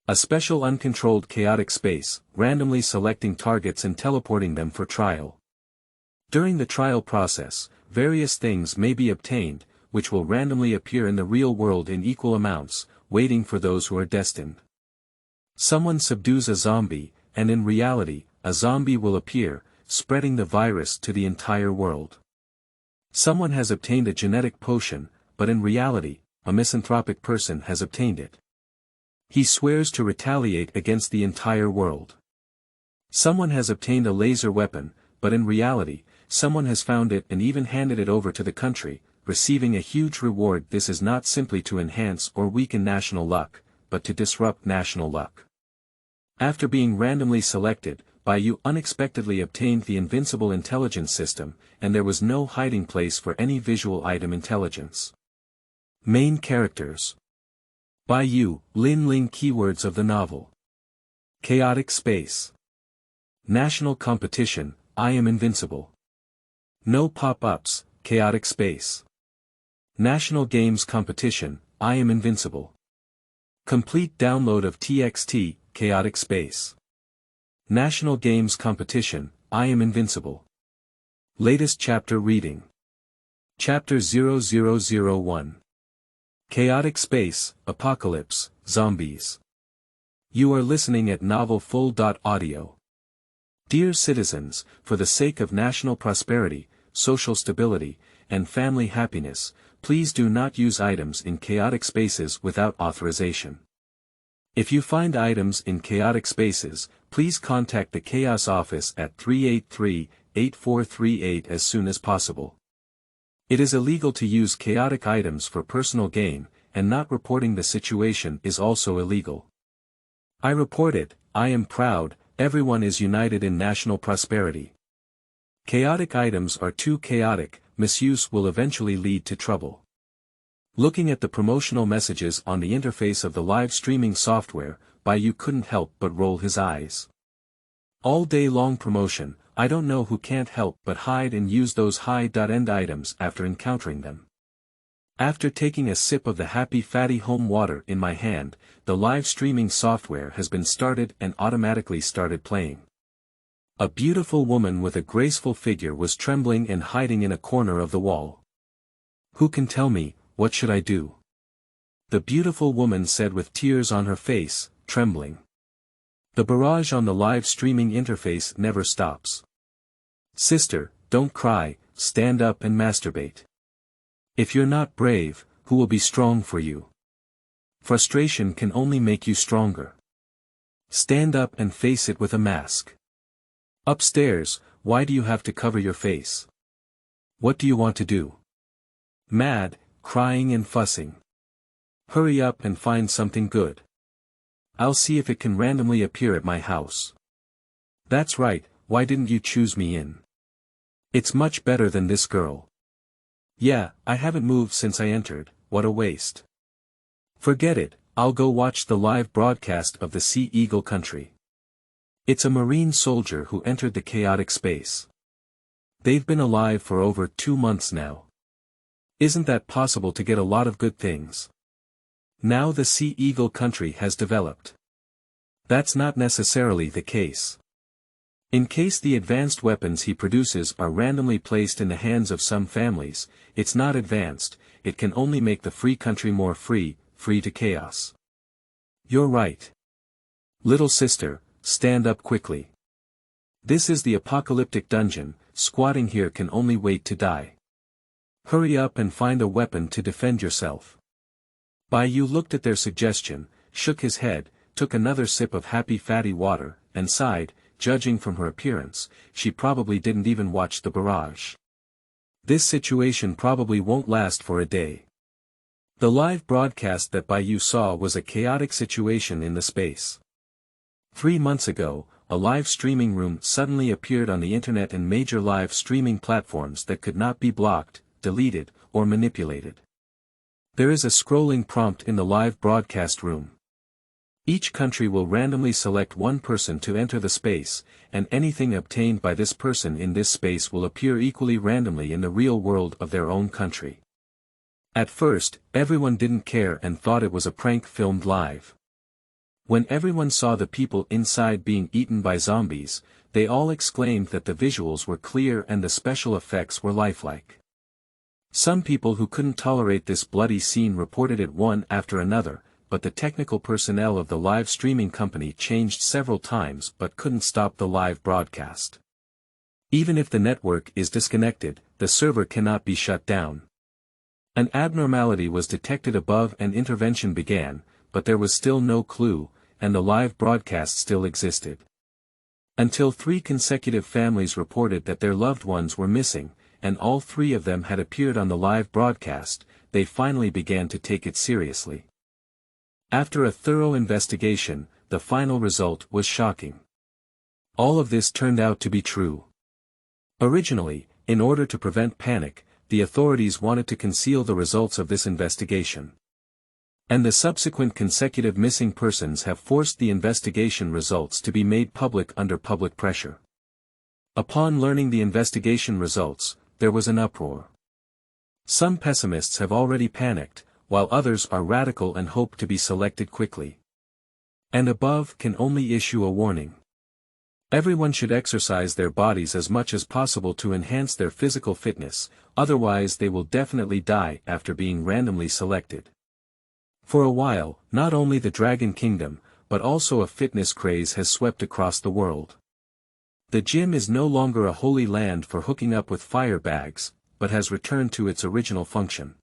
A special uncontrolled chaotic space, randomly selecting targets and teleporting them for trial. During the trial process, various things may be obtained, which will randomly appear in the real world in equal amounts, waiting for those who are destined. Someone subdues a zombie, and in reality, a zombie will appear, spreading the virus to the entire world. Someone has obtained a genetic potion, but in reality, a misanthropic person has obtained it. He swears to retaliate against the entire world. Someone has obtained a laser weapon, but in reality, someone has found it and even handed it over to the country, receiving a huge reward. This is not simply to enhance or weaken national luck, but to disrupt national luck. After being randomly selected, Bai Yu unexpectedly obtained the Invincible intelligence system, and there was no hiding place for any visual item intelligence. Main characters: Bai Yu, Lin Ling. Keywords of the novel: chaotic space, national competition, I am invincible, no pop-ups, chaotic space, national games competition, I am invincible, complete download of TXT, chaotic space, national games competition, I am invincible. Latest chapter reading: Chapter 0001. Chaotic Space, Apocalypse, Zombies. You are listening at novelfull.audio. Dear citizens, for the sake of national prosperity, social stability, and family happiness, please do not use items in chaotic spaces without authorization. If you find items in chaotic spaces, please contact the Chaos Office at 383-8438 as soon as possible. It is illegal to use chaotic items for personal gain, and not reporting the situation is also illegal. I report it, I am proud, everyone is united in national prosperity. Chaotic items are too chaotic, misuse will eventually lead to trouble. Looking at the promotional messages on the interface of the live streaming software, Bai Yu couldn't help but roll his eyes. All day long promotion, I don't know who can't help but hide and use those high-end items after encountering them. After taking a sip of the happy fatty home water in my hand, the live streaming software has been started and automatically started playing. A beautiful woman with a graceful figure was trembling and hiding in a corner of the wall. Who can tell me, what should I do? The beautiful woman said with tears on her face, trembling. The barrage on the live streaming interface never stops. Sister, don't cry, stand up and masturbate. If you're not brave, who will be strong for you? Frustration can only make you stronger. Stand up and face it with a mask. Upstairs, why do you have to cover your face? What do you want to do? Mad, crying and fussing. Hurry up and find something good. I'll see if it can randomly appear at my house. That's right, why didn't you choose me in? It's much better than this girl. Yeah, I haven't moved since I entered, what a waste. Forget it, I'll go watch the live broadcast of the Sea Eagle country. It's a Marine soldier who entered the chaotic space. They've been alive for over 2 months now. Isn't that possible to get a lot of good things? Now the Sea Eagle country has developed. That's not necessarily the case. In case the advanced weapons he produces are randomly placed in the hands of some families, it's not advanced, it can only make the free country more free to chaos. You're right. Little sister, stand up quickly. This is the apocalyptic dungeon, squatting here can only wait to die. Hurry up and find a weapon to defend yourself. Bai Yu looked at their suggestion, shook his head, took another sip of happy fatty water, and sighed. Judging from her appearance, she probably didn't even watch the barrage. This situation probably won't last for a day. The live broadcast that Bai Yu saw was a chaotic situation in the space. 3 months ago, a live streaming room suddenly appeared on the internet and major live streaming platforms that could not be blocked, deleted, or manipulated. There is a scrolling prompt in the live broadcast room. Each country will randomly select one person to enter the space, and anything obtained by this person in this space will appear equally randomly in the real world of their own country. At first, everyone didn't care and thought it was a prank filmed live. When everyone saw the people inside being eaten by zombies, they all exclaimed that the visuals were clear and the special effects were lifelike. Some people who couldn't tolerate this bloody scene reported it one after another, but the technical personnel of the live streaming company changed several times but couldn't stop the live broadcast. Even if the network is disconnected, the server cannot be shut down. An abnormality was detected above and intervention began, but there was still no clue, and the live broadcast still existed. Until 3 consecutive families reported that their loved ones were missing, and all 3 of them had appeared on the live broadcast, they finally began to take it seriously. After a thorough investigation, the final result was shocking. All of this turned out to be true. Originally, in order to prevent panic, the authorities wanted to conceal the results of this investigation. And the subsequent consecutive missing persons have forced the investigation results to be made public under public pressure. Upon learning the investigation results, there was an uproar. Some pessimists have already panicked, while others are radical and hope to be selected quickly. And above can only issue a warning. Everyone should exercise their bodies as much as possible to enhance their physical fitness, otherwise they will definitely die after being randomly selected. For a while, not only the Dragon Kingdom, but also a fitness craze has swept across the world. The gym is no longer a holy land for hooking up with fire bags, but has returned to its original function.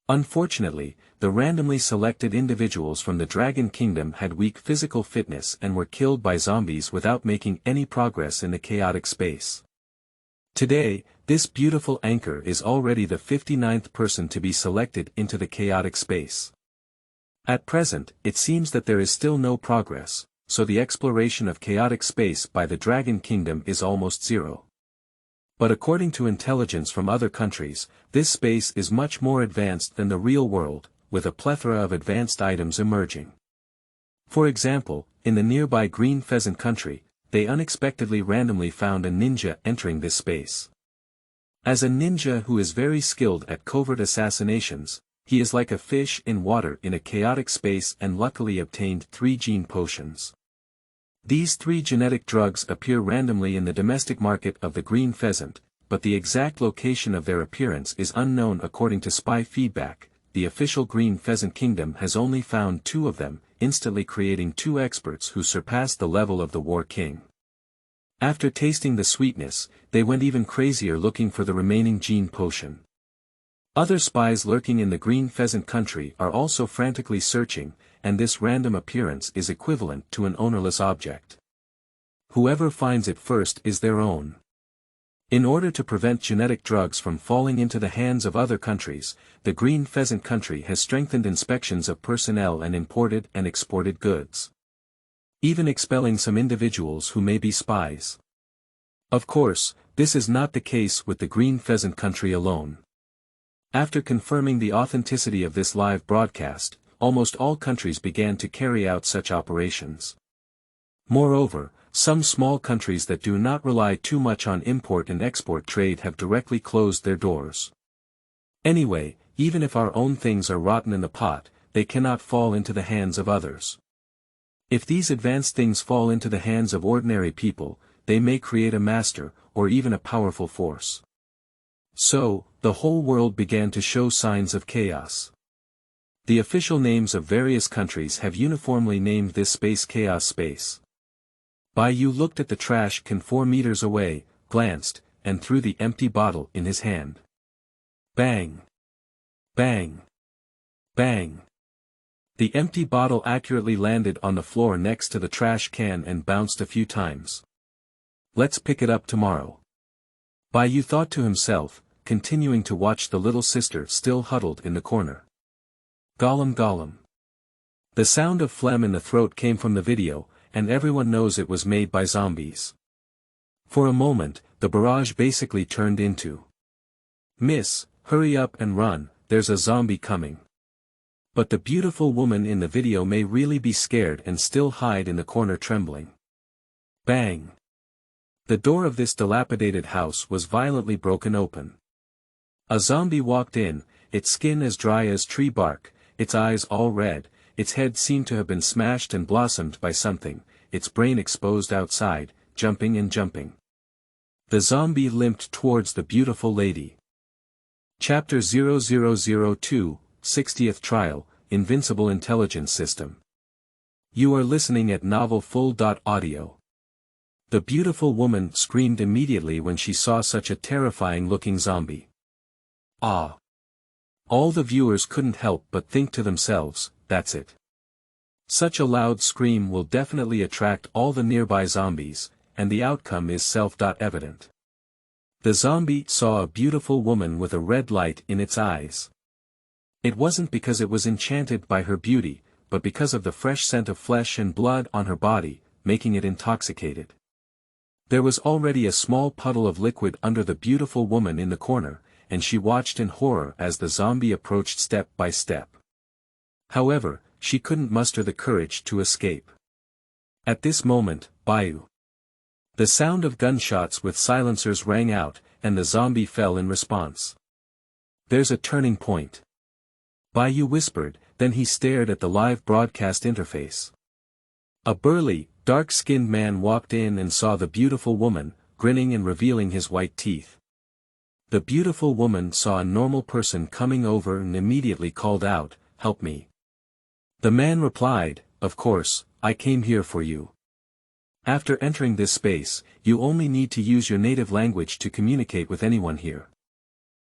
Unfortunately, the randomly selected individuals from the Dragon Kingdom had weak physical fitness and were killed by zombies without making any progress in the chaotic space. Today, this beautiful anchor is already the 59th person to be selected into the chaotic space. At present, it seems that there is still no progress, so the exploration of chaotic space by the Dragon Kingdom is almost zero. But according to intelligence from other countries, this space is much more advanced than the real world, with a plethora of advanced items emerging. For example, in the nearby Green Pheasant country, they unexpectedly randomly found a ninja entering this space. As a ninja who is very skilled at covert assassinations, he is like a fish in water in a chaotic space and luckily obtained 3 gene potions. These 3 genetic drugs appear randomly in the domestic market of the Green Pheasant, but the exact location of their appearance is unknown according to spy feedback. The official Green Pheasant Kingdom has only found 2 of them, instantly creating 2 experts who surpassed the level of the War King. After tasting the sweetness, they went even crazier looking for the remaining gene potion. Other spies lurking in the Green Pheasant country are also frantically searching, and this random appearance is equivalent to an ownerless object. Whoever finds it first is their own. In order to prevent genetic drugs from falling into the hands of other countries, the Green Pheasant country has strengthened inspections of personnel and imported and exported goods. Even expelling some individuals who may be spies. Of course, this is not the case with the Green Pheasant country alone. After confirming the authenticity of this live broadcast, almost all countries began to carry out such operations. Moreover, some small countries that do not rely too much on import and export trade have directly closed their doors. Anyway, even if our own things are rotten in the pot, they cannot fall into the hands of others. If these advanced things fall into the hands of ordinary people, they may create a master, or even a powerful force. So, the whole world began to show signs of chaos. The official names of various countries have uniformly named this space Chaos Space. Bai Yu looked at the trash can 4 meters away, glanced, and threw the empty bottle in his hand. Bang! Bang! Bang! The empty bottle accurately landed on the floor next to the trash can and bounced a few times. Let's pick it up tomorrow. Bai Yu thought to himself, continuing to watch the little sister still huddled in the corner. Gollum Gollum. The sound of phlegm in the throat came from the video, and everyone knows it was made by zombies. For a moment, the barrage basically turned into, "Miss, hurry up and run, there's a zombie coming." But the beautiful woman in the video may really be scared and still hide in the corner trembling. Bang! The door of this dilapidated house was violently broken open. A zombie walked in, its skin as dry as tree bark, its eyes all red, its head seemed to have been smashed and blossomed by something, its brain exposed outside, jumping and jumping. The zombie limped towards the beautiful lady. Chapter 0002, 60th Trial, Invincible Intelligence System. You are listening at novelfull.audio. The beautiful woman screamed immediately when she saw such a terrifying-looking zombie. Ah! All the viewers couldn't help but think to themselves, that's it. Such a loud scream will definitely attract all the nearby zombies, and the outcome is self-evident. The zombie saw a beautiful woman with a red light in its eyes. It wasn't because it was enchanted by her beauty, but because of the fresh scent of flesh and blood on her body, making it intoxicated. There was already a small puddle of liquid under the beautiful woman in the corner, and she watched in horror as the zombie approached step by step. However, she couldn't muster the courage to escape. At this moment, Bai Yu. The sound of gunshots with silencers rang out, and the zombie fell in response. There's a turning point. Bai Yu whispered, then he stared at the live broadcast interface. A burly, dark-skinned man walked in and saw the beautiful woman, grinning and revealing his white teeth. The beautiful woman saw a normal person coming over and immediately called out, "Help me." The man replied, "Of course, I came here for you." After entering this space, you only need to use your native language to communicate with anyone here.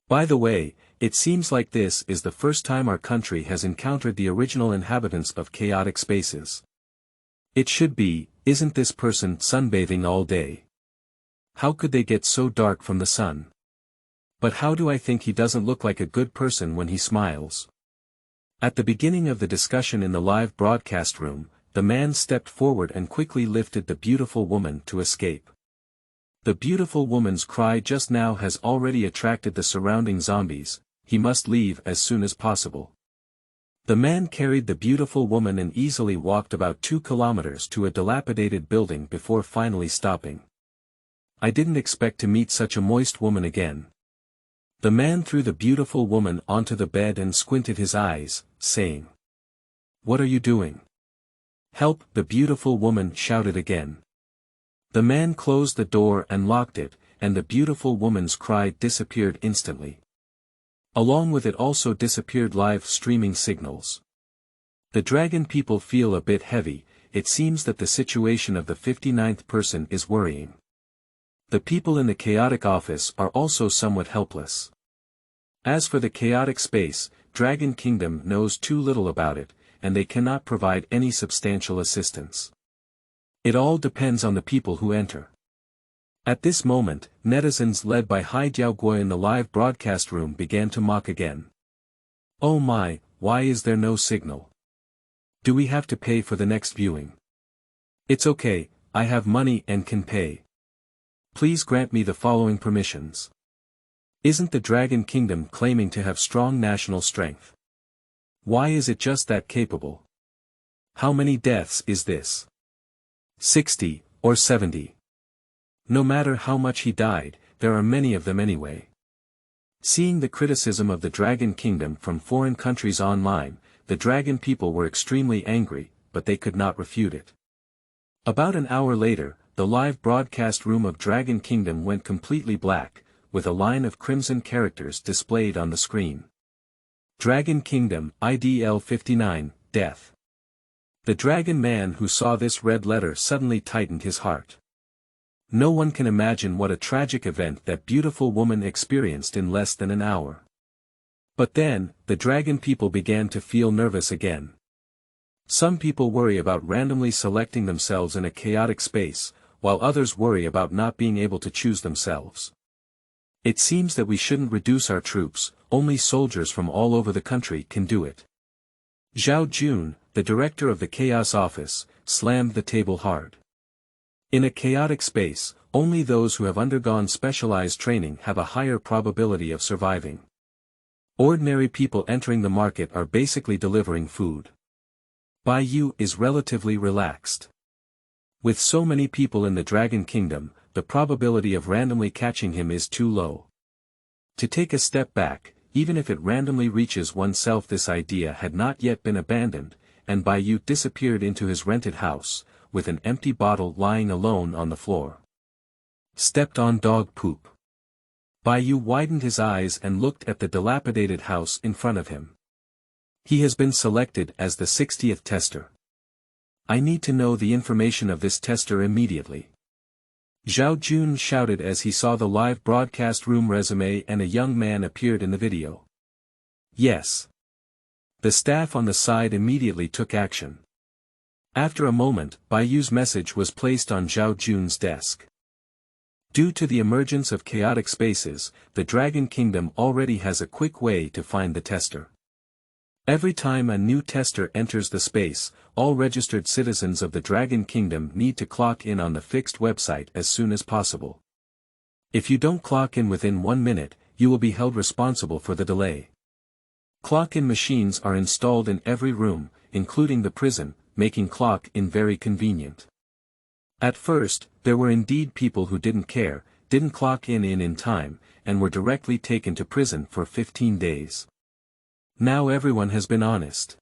By the way, it seems like this is the first time our country has encountered the original inhabitants of chaotic spaces. It should be, isn't this person sunbathing all day? How could they get so dark from the sun? But how do I think he doesn't look like a good person when he smiles? At the beginning of the discussion in the live broadcast room, the man stepped forward and quickly lifted the beautiful woman to escape. The beautiful woman's cry just now has already attracted the surrounding zombies, he must leave as soon as possible. The man carried the beautiful woman and easily walked about 2 kilometers to a dilapidated building before finally stopping. I didn't expect to meet such a moist woman again. The man threw the beautiful woman onto the bed and squinted his eyes, saying, "What are you doing?" "Help!" the beautiful woman shouted again. The man closed the door and locked it, and the beautiful woman's cry disappeared instantly. Along with it also disappeared live streaming signals. The dragon people feel a bit heavy. It seems that the situation of the 59th person is worrying. The people in the chaotic office are also somewhat helpless. As for the chaotic space, Dragon Kingdom knows too little about it, and they cannot provide any substantial assistance. It all depends on the people who enter. At this moment, netizens led by Hai Diaoguo in the live broadcast room began to mock again. "Oh my, why is there no signal? Do we have to pay for the next viewing? It's okay, I have money and can pay. Please grant me the following permissions. Isn't the Dragon Kingdom claiming to have strong national strength? Why is it just that capable? How many deaths is this? 60, or 70? No matter how much he died, there are many of them anyway." Seeing the criticism of the Dragon Kingdom from foreign countries online, the dragon people were extremely angry, but they could not refute it. About an hour later, the live broadcast room of Dragon Kingdom went completely black, with a line of crimson characters displayed on the screen. Dragon Kingdom, IDL 59, Death. The dragon man who saw this red letter suddenly tightened his heart. No one can imagine what a tragic event that beautiful woman experienced in less than an hour. But then, the dragon people began to feel nervous again. Some people worry about randomly selecting themselves in a chaotic space, while others worry about not being able to choose themselves. It seems that we shouldn't reduce our troops, only soldiers from all over the country can do it. Zhao Jun, the director of the Chaos Office, slammed the table hard. In a chaotic space, only those who have undergone specialized training have a higher probability of surviving. Ordinary people entering the market are basically delivering food. Bai Yu is relatively relaxed. With so many people in the Dragon Kingdom, the probability of randomly catching him is too low. To take a step back, even if it randomly reaches oneself, this idea had not yet been abandoned, and Bai Yu disappeared into his rented house, with an empty bottle lying alone on the floor. Stepped on dog poop. Bai Yu widened his eyes and looked at the dilapidated house in front of him. He has been selected as the 60th tester. I need to know the information of this tester immediately. Zhao Jun shouted as he saw the live broadcast room resume and a young man appeared in the video. Yes. The staff on the side immediately took action. After a moment, Bai Yu's message was placed on Zhao Jun's desk. Due to the emergence of chaotic spaces, the Dragon Kingdom already has a quick way to find the tester. Every time a new tester enters the space, all registered citizens of the Dragon Kingdom need to clock in on the fixed website as soon as possible. If you don't clock in within 1 minute, you will be held responsible for the delay. Clock-in machines are installed in every room, including the prison, making clock-in very convenient. At first, there were indeed people who didn't care, didn't clock in time, and were directly taken to prison for 15 days. Now everyone has been honest.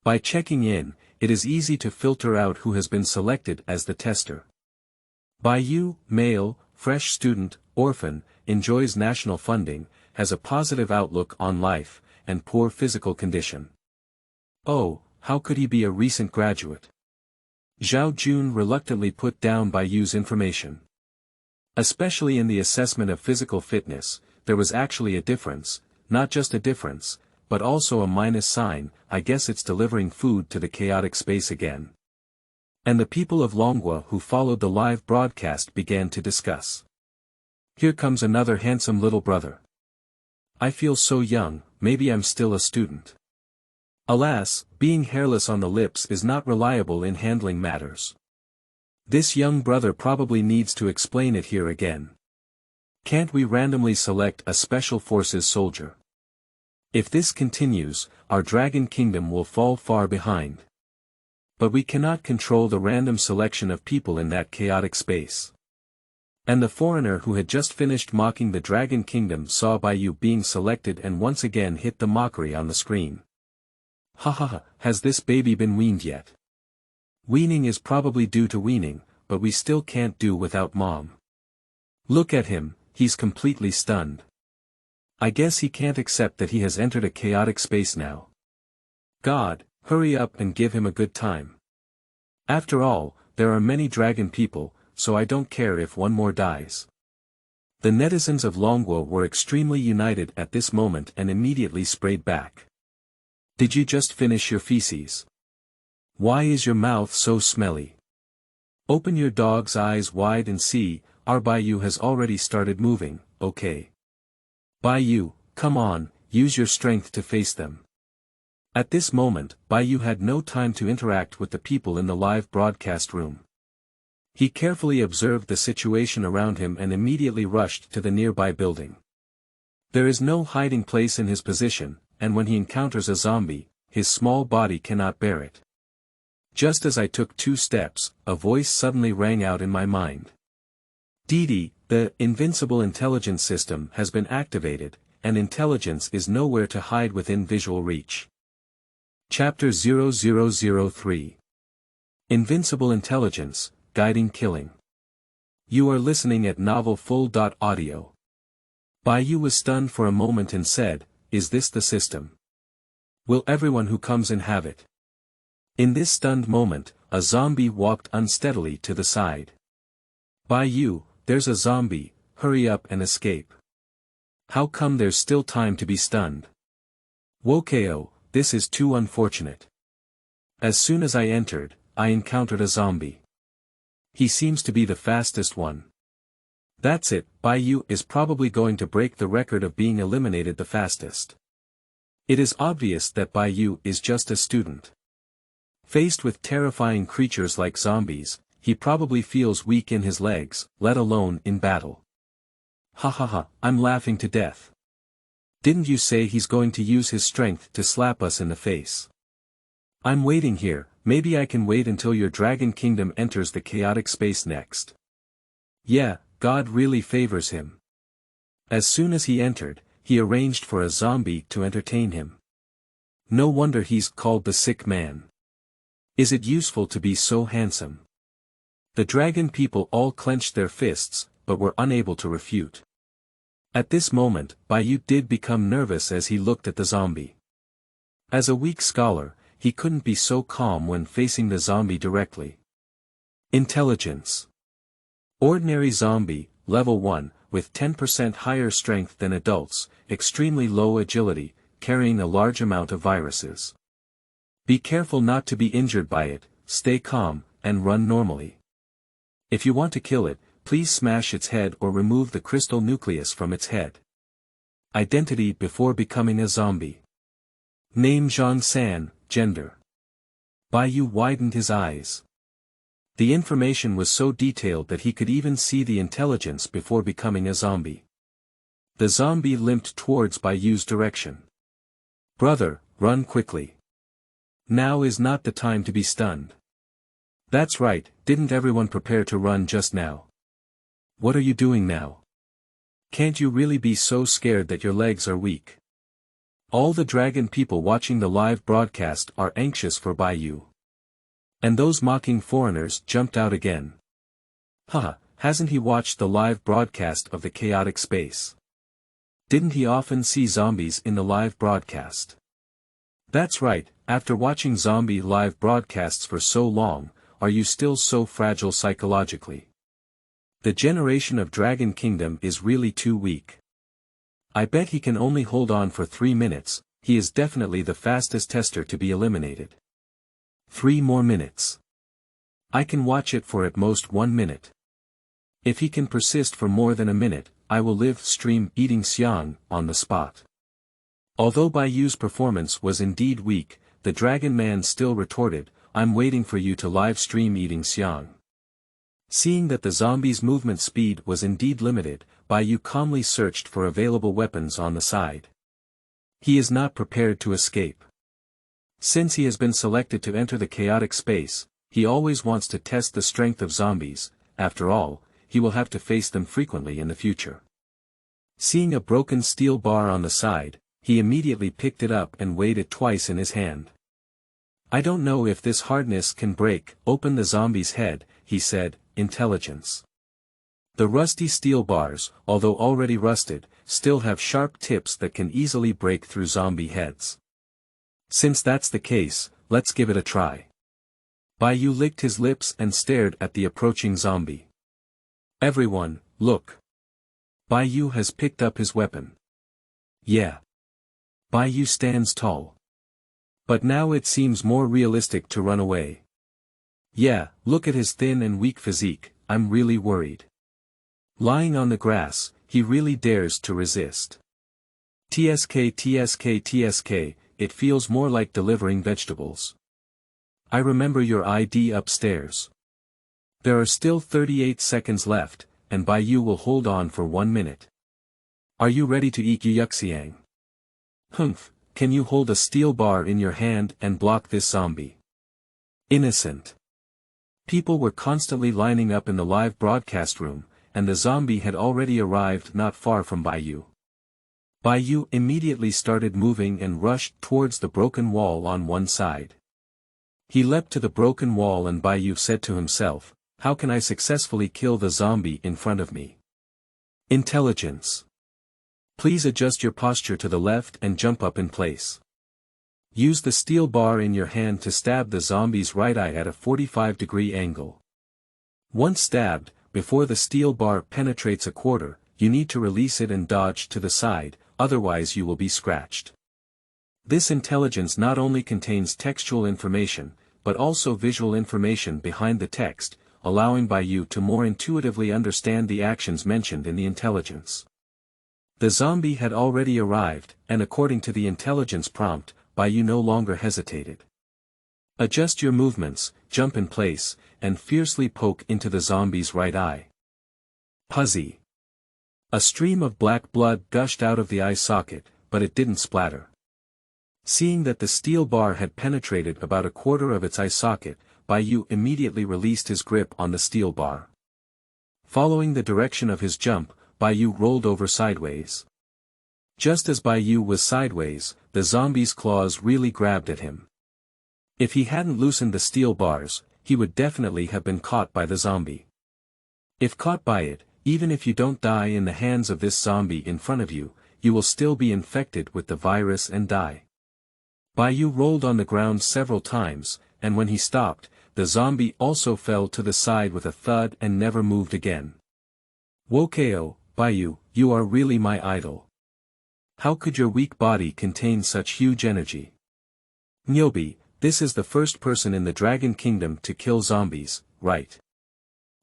By checking in, it is easy to filter out who has been selected as the tester. Bai Yu, male, fresh student, orphan, enjoys national funding, has a positive outlook on life, and poor physical condition. Oh, how could he be a recent graduate? Zhao Jun reluctantly put down Bai Yu's information. Especially in the assessment of physical fitness, there was actually a difference, not just a difference, but also a minus sign. I guess it's delivering food to the chaotic space again. And the people of Longhua who followed the live broadcast began to discuss. Here comes another handsome little brother. I feel so young, maybe I'm still a student. Alas, being hairless on the lips is not reliable in handling matters. This young brother probably needs to explain it here again. Can't we randomly select a special forces soldier? If this continues, our Dragon Kingdom will fall far behind. But we cannot control the random selection of people in that chaotic space. And the foreigner who had just finished mocking the Dragon Kingdom saw Bai Yu being selected and once again hit the mockery on the screen. Hahaha, has this baby been weaned yet? Weaning is probably due to weaning, but we still can't do without mom. Look at him, he's completely stunned. I guess he can't accept that he has entered a chaotic space now. God, hurry up and give him a good time. After all, there are many dragon people, so I don't care if one more dies. The netizens of Longhua were extremely united at this moment and immediately sprayed back. Did you just finish your feces? Why is your mouth so smelly? Open your dog's eyes wide and see, our Bai Yu has already started moving, okay. Bai Yu, come on, use your strength to face them. At this moment, Bai Yu had no time to interact with the people in the live broadcast room. He carefully observed the situation around him and immediately rushed to the nearby building. There is no hiding place in his position, and when he encounters a zombie, his small body cannot bear it. Just as I took 2 steps, a voice suddenly rang out in my mind. Didi, the invincible intelligence system has been activated, and intelligence is nowhere to hide within visual reach. Chapter 0003 Invincible Intelligence, Guiding Killing. You are listening at novelfull.audio. Bai Yu was stunned for a moment and said, is this the system? Will everyone who comes in have it? In this stunned moment, a zombie walked unsteadily to the side. Bai Yu, there's a zombie, hurry up and escape. How come there's still time to be stunned? Wokeo, this is too unfortunate. As soon as I entered, I encountered a zombie. He seems to be the fastest one. That's it, Bai Yu is probably going to break the record of being eliminated the fastest. It is obvious that Bai Yu is just a student. Faced with terrifying creatures like zombies, he probably feels weak in his legs, let alone in battle. Ha ha ha, I'm laughing to death. Didn't you say he's going to use his strength to slap us in the face? I'm waiting here, maybe I can wait until your Dragon Kingdom enters the chaotic space next. Yeah, God really favors him. As soon as he entered, he arranged for a zombie to entertain him. No wonder he's called the sick man. Is it useful to be so handsome? The dragon people all clenched their fists, but were unable to refute. At this moment, Bai Yu did become nervous as he looked at the zombie. As a weak scholar, he couldn't be so calm when facing the zombie directly. Intelligence. Ordinary zombie, level 1, with 10% higher strength than adults, extremely low agility, carrying a large amount of viruses. Be careful not to be injured by it, stay calm, and run normally. If you want to kill it, please smash its head or remove the crystal nucleus from its head. Identity before becoming a zombie. Name Zhang San, gender. Bai Yu widened his eyes. The information was so detailed that he could even see the intelligence before becoming a zombie. The zombie limped towards Bai Yu's direction. Brother, run quickly. Now is not the time to be stunned. That's right, didn't everyone prepare to run just now? What are you doing now? Can't you really be so scared that your legs are weak? All the dragon people watching the live broadcast are anxious for Bai Yu. And those mocking foreigners jumped out again. Haha, hasn't he watched the live broadcast of the chaotic space? Didn't he often see zombies in the live broadcast? That's right, after watching zombie live broadcasts for so long, are you still so fragile psychologically? The generation of Dragon Kingdom is really too weak. I bet he can only hold on for 3 minutes, he is definitely the fastest tester to be eliminated. 3 more minutes. I can watch it for at most 1 minute. If he can persist for more than a minute, I will live stream eating Xiang on the spot. Although Bai Yu's performance was indeed weak, the Dragon Man still retorted, I'm waiting for you to live stream eating Xiang. Seeing that the zombie's movement speed was indeed limited, Bai Yu calmly searched for available weapons on the side. He is not prepared to escape. Since he has been selected to enter the chaotic space, he always wants to test the strength of zombies, after all, he will have to face them frequently in the future. Seeing a broken steel bar on the side, he immediately picked it up and weighed it twice in his hand. I don't know if this hardness can break open the zombie's head, he said, intelligence. The rusty steel bars, although already rusted, still have sharp tips that can easily break through zombie heads. Since that's the case, let's give it a try. Bai Yu licked his lips and stared at the approaching zombie. Everyone, look. Bai Yu has picked up his weapon. Yeah. Bai Yu stands tall. But now it seems more realistic to run away. Yeah, look at his thin and weak physique, I'm really worried. Lying on the grass, he really dares to resist. TSK TSK TSK, it feels more like delivering vegetables. I remember your ID upstairs. There are still 38 seconds left, and Bai Yu will hold on for 1 minute. Are you ready to eat Yuxiang? Humph, can you hold a steel bar in your hand and block this zombie? Innocent. People were constantly lining up in the live broadcast room, and the zombie had already arrived not far from Bai Yu. Bai Yu immediately started moving and rushed towards the broken wall on one side. He leapt to the broken wall and Bai Yu said to himself, how can I successfully kill the zombie in front of me? Intelligence. Please adjust your posture to the left and jump up in place. Use the steel bar in your hand to stab the zombie's right eye at a 45-degree angle. Once stabbed, before the steel bar penetrates a quarter, you need to release it and dodge to the side, otherwise you will be scratched. This intelligence not only contains textual information, but also visual information behind the text, allowing Bai Yu to more intuitively understand the actions mentioned in the intelligence. The zombie had already arrived, and according to the intelligence prompt, Bai Yu no longer hesitated. Adjust your movements, jump in place, and fiercely poke into the zombie's right eye. Puzzy. A stream of black blood gushed out of the eye socket, but it didn't splatter. Seeing that the steel bar had penetrated about a quarter of its eye socket, Bai Yu immediately released his grip on the steel bar. Following the direction of his jump, Bai Yu rolled over sideways. Just as Bai Yu was sideways, the zombie's claws really grabbed at him. If he hadn't loosened the steel bars, he would definitely have been caught by the zombie. If caught by it, even if you don't die in the hands of this zombie in front of you, you will still be infected with the virus and die. Bai Yu rolled on the ground several times, and when he stopped, the zombie also fell to the side with a thud and never moved again. Wokao, Bai Yu, you are really my idol. How could your weak body contain such huge energy? Nyobi, this is the first person in the Dragon Kingdom to kill zombies, right?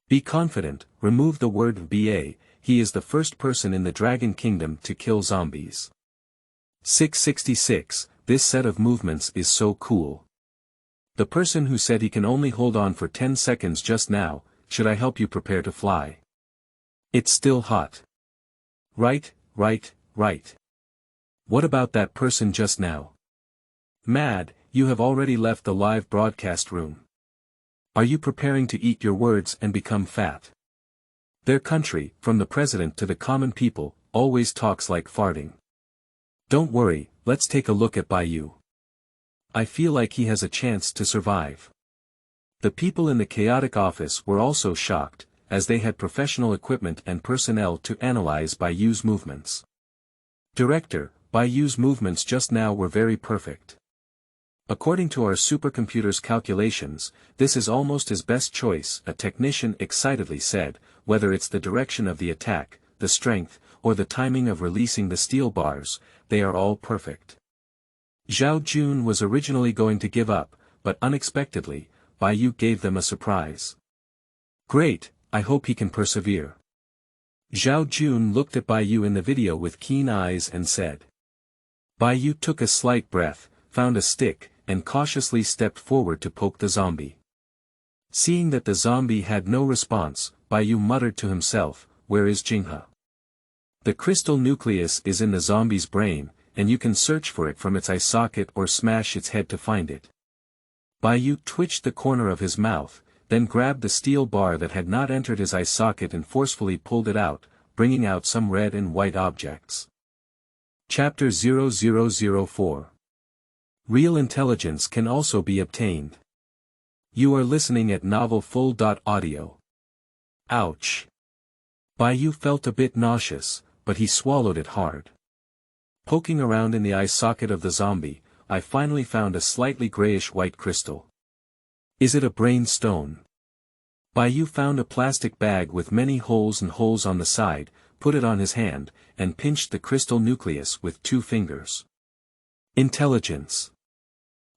Be confident, remove the word BA, he is the first person in the Dragon Kingdom to kill zombies. 666, this set of movements is so cool. The person who said he can only hold on for 10 seconds just now, should I help you prepare to fly? It's still hot. Right. What about that person just now? Mad, you have already left the live broadcast room. Are you preparing to eat your words and become fat? Their country, from the president to the common people, always talks like farting. Don't worry, let's take a look at Bai Yu. I feel like he has a chance to survive. The people in the chaotic office were also shocked, as they had professional equipment and personnel to analyze Bai Yu's movements. Director, Bai Yu's movements just now were very perfect. According to our supercomputer's calculations, this is almost his best choice, a technician excitedly said, whether it's the direction of the attack, the strength, or the timing of releasing the steel bars, they are all perfect. Zhao Jun was originally going to give up, but unexpectedly, Bai Yu gave them a surprise. Great, I hope he can persevere. Zhao Jun looked at Bai Yu in the video with keen eyes and said. Bai Yu took a slight breath, found a stick, and cautiously stepped forward to poke the zombie. Seeing that the zombie had no response, Bai Yu muttered to himself, where is Jinghe? The crystal nucleus is in the zombie's brain, and you can search for it from its eye socket or smash its head to find it. Bai Yu twitched the corner of his mouth, then grabbed the steel bar that had not entered his eye socket and forcefully pulled it out, bringing out some red and white objects. Chapter 0004. Real intelligence can also be obtained. You are listening at novelfull.audio. Ouch. Bai Yu felt a bit nauseous, but he swallowed it hard. Poking around in the eye socket of the zombie, I finally found a slightly grayish-white crystal. Is it a brain stone? Bai Yu found a plastic bag with many holes on the side, put it on his hand, and pinched the crystal nucleus with 2 fingers. Intelligence.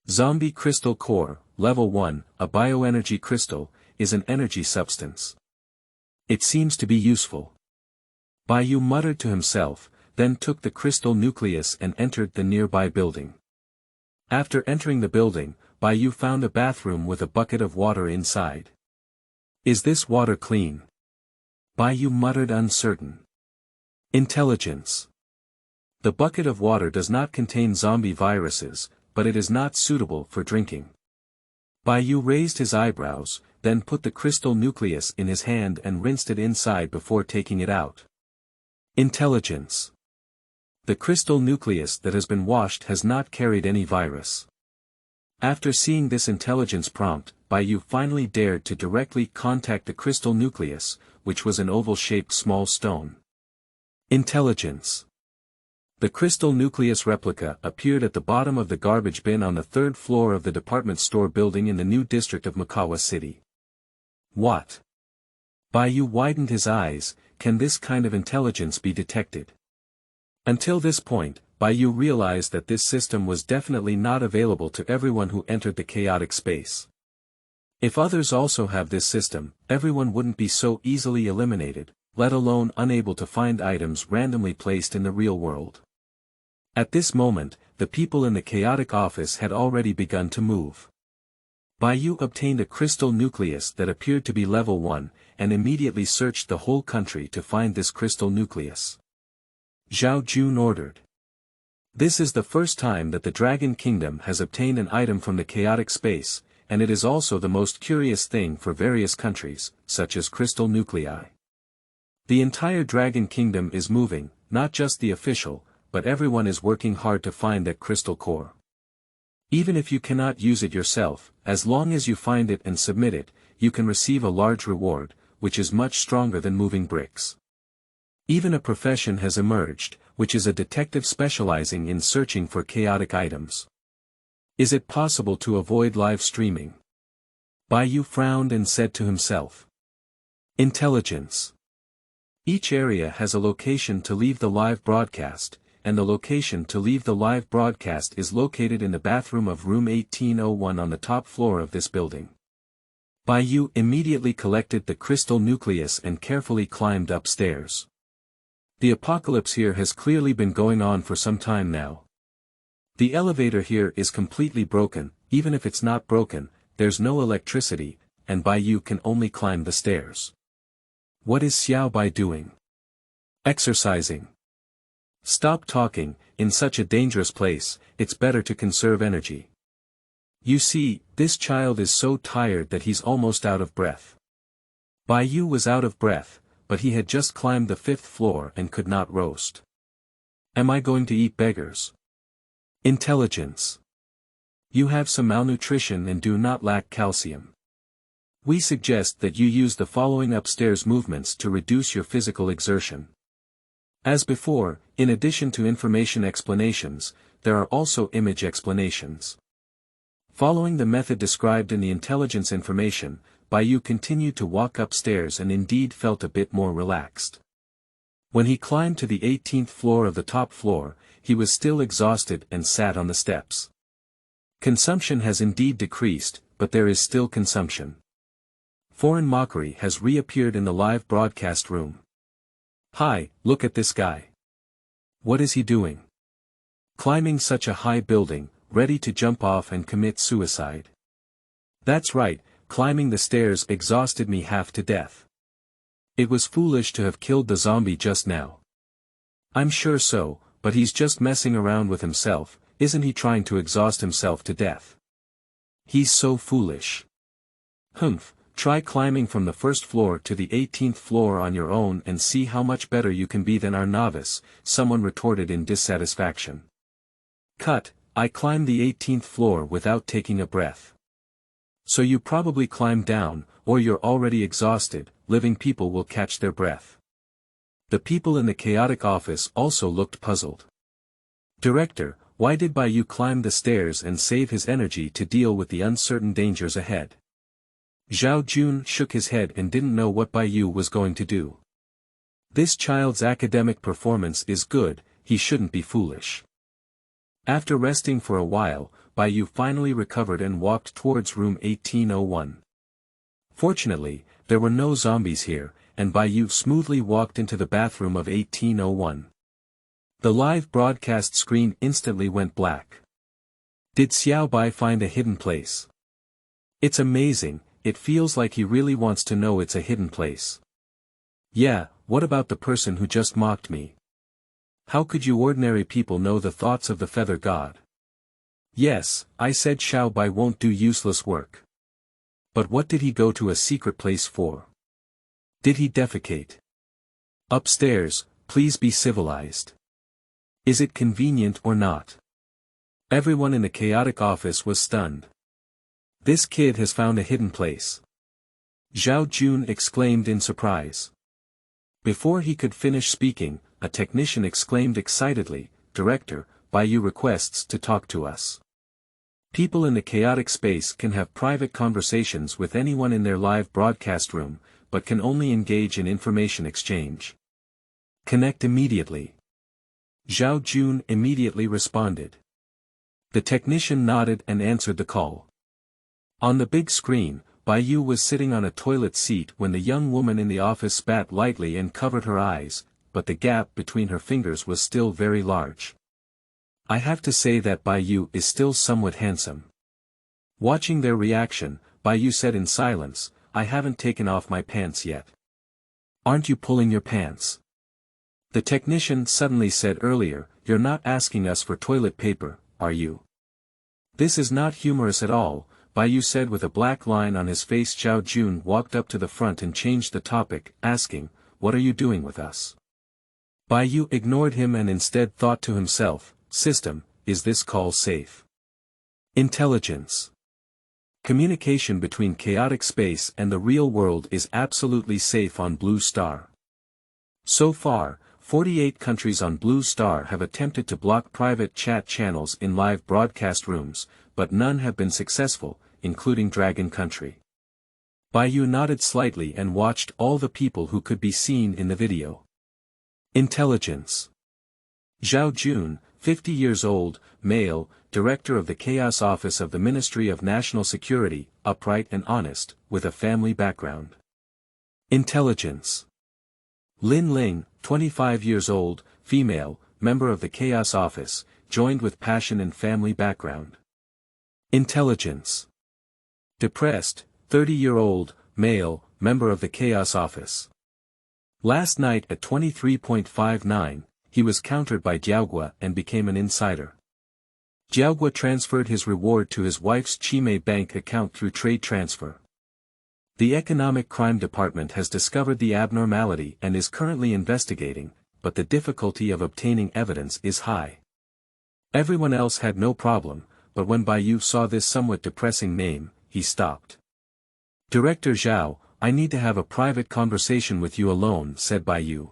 Zombie Crystal Core, Level 1, a bioenergy crystal, is an energy substance. It seems to be useful. Bai Yu muttered to himself, then took the crystal nucleus and entered the nearby building. After entering the building, Bai Yu found a bathroom with a bucket of water inside. Is this water clean? Bai Yu muttered uncertain. Intelligence. The bucket of water does not contain zombie viruses, but it is not suitable for drinking. Bai Yu raised his eyebrows, then put the crystal nucleus in his hand and rinsed it inside before taking it out. Intelligence. The crystal nucleus that has been washed has not carried any virus. After seeing this intelligence prompt, Bai Yu finally dared to directly contact the crystal nucleus, which was an oval-shaped small stone. Intelligence. The crystal nucleus replica appeared at the bottom of the garbage bin on the 3rd floor of the department store building in the new district of Makawa City. What? Bai Yu widened his eyes, can this kind of intelligence be detected? Until this point, Bai Yu realized that this system was definitely not available to everyone who entered the chaotic space. If others also have this system, everyone wouldn't be so easily eliminated, let alone unable to find items randomly placed in the real world. At this moment, the people in the chaotic office had already begun to move. Bai Yu obtained a crystal nucleus that appeared to be level 1, and immediately searched the whole country to find this crystal nucleus. Zhao Jun ordered. This is the first time that the Dragon Kingdom has obtained an item from the chaotic space, and it is also the most curious thing for various countries, such as crystal nuclei. The entire Dragon Kingdom is moving, not just the official, but everyone is working hard to find that crystal core. Even if you cannot use it yourself, as long as you find it and submit it, you can receive a large reward, which is much stronger than moving bricks. Even a profession has emerged, which is a detective specializing in searching for chaotic items. Is it possible to avoid live streaming? Bai Yu frowned and said to himself. Intelligence. Each area has a location to leave the live broadcast, and the location to leave the live broadcast is located in the bathroom of room 1801 on the top floor of this building. Bai Yu immediately collected the crystal nucleus and carefully climbed upstairs. The apocalypse here has clearly been going on for some time now. The elevator here is completely broken. Even if it's not broken, there's no electricity, and Bai Yu can only climb the stairs. What is Xiao Bai doing? Exercising. Stop talking. In such a dangerous place, it's better to conserve energy. You see, this child is so tired that he's almost out of breath. Bai Yu was out of breath, but he had just climbed the 5th floor and could not roast. Am I going to eat beggars? Intelligence. You have some malnutrition and do not lack calcium. We suggest that you use the following upstairs movements to reduce your physical exertion. As before, in addition to information explanations, there are also image explanations. Following the method described in the intelligence information, Bai Yu continued to walk upstairs and indeed felt a bit more relaxed. When he climbed to the 18th floor of the top floor, he was still exhausted and sat on the steps. Consumption has indeed decreased, but there is still consumption. Foreign mockery has reappeared in the live broadcast room. Hi, look at this guy. What is he doing? Climbing such a high building, ready to jump off and commit suicide. That's right, climbing the stairs exhausted me half to death. It was foolish to have killed the zombie just now. I'm sure so, but he's just messing around with himself, isn't he, trying to exhaust himself to death? He's so foolish. Humph. Try climbing from the 1st floor to the 18th floor on your own and see how much better you can be than our novice, someone retorted in dissatisfaction. Cut, I climbed the 18th floor without taking a breath. So you probably climbed down, or you're already exhausted. Living people will catch their breath. The people in the chaotic office also looked puzzled. Director, why did Bai Yu climb the stairs and save his energy to deal with the uncertain dangers ahead? Zhao Jun shook his head and didn't know what Bai Yu was going to do. This child's academic performance is good, he shouldn't be foolish. After resting for a while, Bai Yu finally recovered and walked towards room 1801. Fortunately, there were no zombies here, and Bai Yu smoothly walked into the bathroom of 1801. The live broadcast screen instantly went black. Did Xiao Bai find a hidden place? It's amazing. It feels like he really wants to know it's a hidden place. Yeah, what about the person who just mocked me? How could you ordinary people know the thoughts of the feather god? Yes, I said Xiao Bai won't do useless work. But what did he go to a secret place for? Did he defecate? Upstairs, please be civilized. Is it convenient or not? Everyone in the chaotic office was stunned. This kid has found a hidden place. Zhao Jun exclaimed in surprise. Before he could finish speaking, a technician exclaimed excitedly, Director, Bai Yu requests to talk to us. People in the chaotic space can have private conversations with anyone in their live broadcast room, but can only engage in information exchange. Connect immediately. Zhao Jun immediately responded. The technician nodded and answered the call. On the big screen, Bai Yu was sitting on a toilet seat when the young woman in the office spat lightly and covered her eyes, but the gap between her fingers was still very large. I have to say that Bai Yu is still somewhat handsome. Watching their reaction, Bai Yu said in silence, I haven't taken off my pants yet. Aren't you pulling your pants? The technician suddenly said earlier, you're not asking us for toilet paper, are you? This is not humorous at all, Bai Yu said with a black line on his face. Zhao Jun walked up to the front and changed the topic, asking, what are you doing with us? Bai Yu ignored him and instead thought to himself, System, is this call safe? Intelligence. Communication between chaotic space and the real world is absolutely safe on Blue Star. So far, 48 countries on Blue Star have attempted to block private chat channels in live broadcast rooms, but none have been successful, including Dragon Country. Bai Yu nodded slightly and watched all the people who could be seen in the video. Intelligence. Zhao Jun, 50 years old, male, director of the Chaos Office of the Ministry of National Security, upright and honest, with a family background. Intelligence. Lin Ling, 25 years old, female, member of the Chaos Office, joined with passion and family background. Intelligence. Depressed, 30-year-old, male, member of the Chaos Office. Last night at 23.59, he was countered by Jiaogua and became an insider. Jiaogua transferred his reward to his wife's Chimay bank account through trade transfer. The Economic Crime Department has discovered the abnormality and is currently investigating, but the difficulty of obtaining evidence is high. Everyone else had no problem, but when Bai Yu saw this somewhat depressing name, he stopped. Director Zhao, I need to have a private conversation with you alone, said Bai Yu.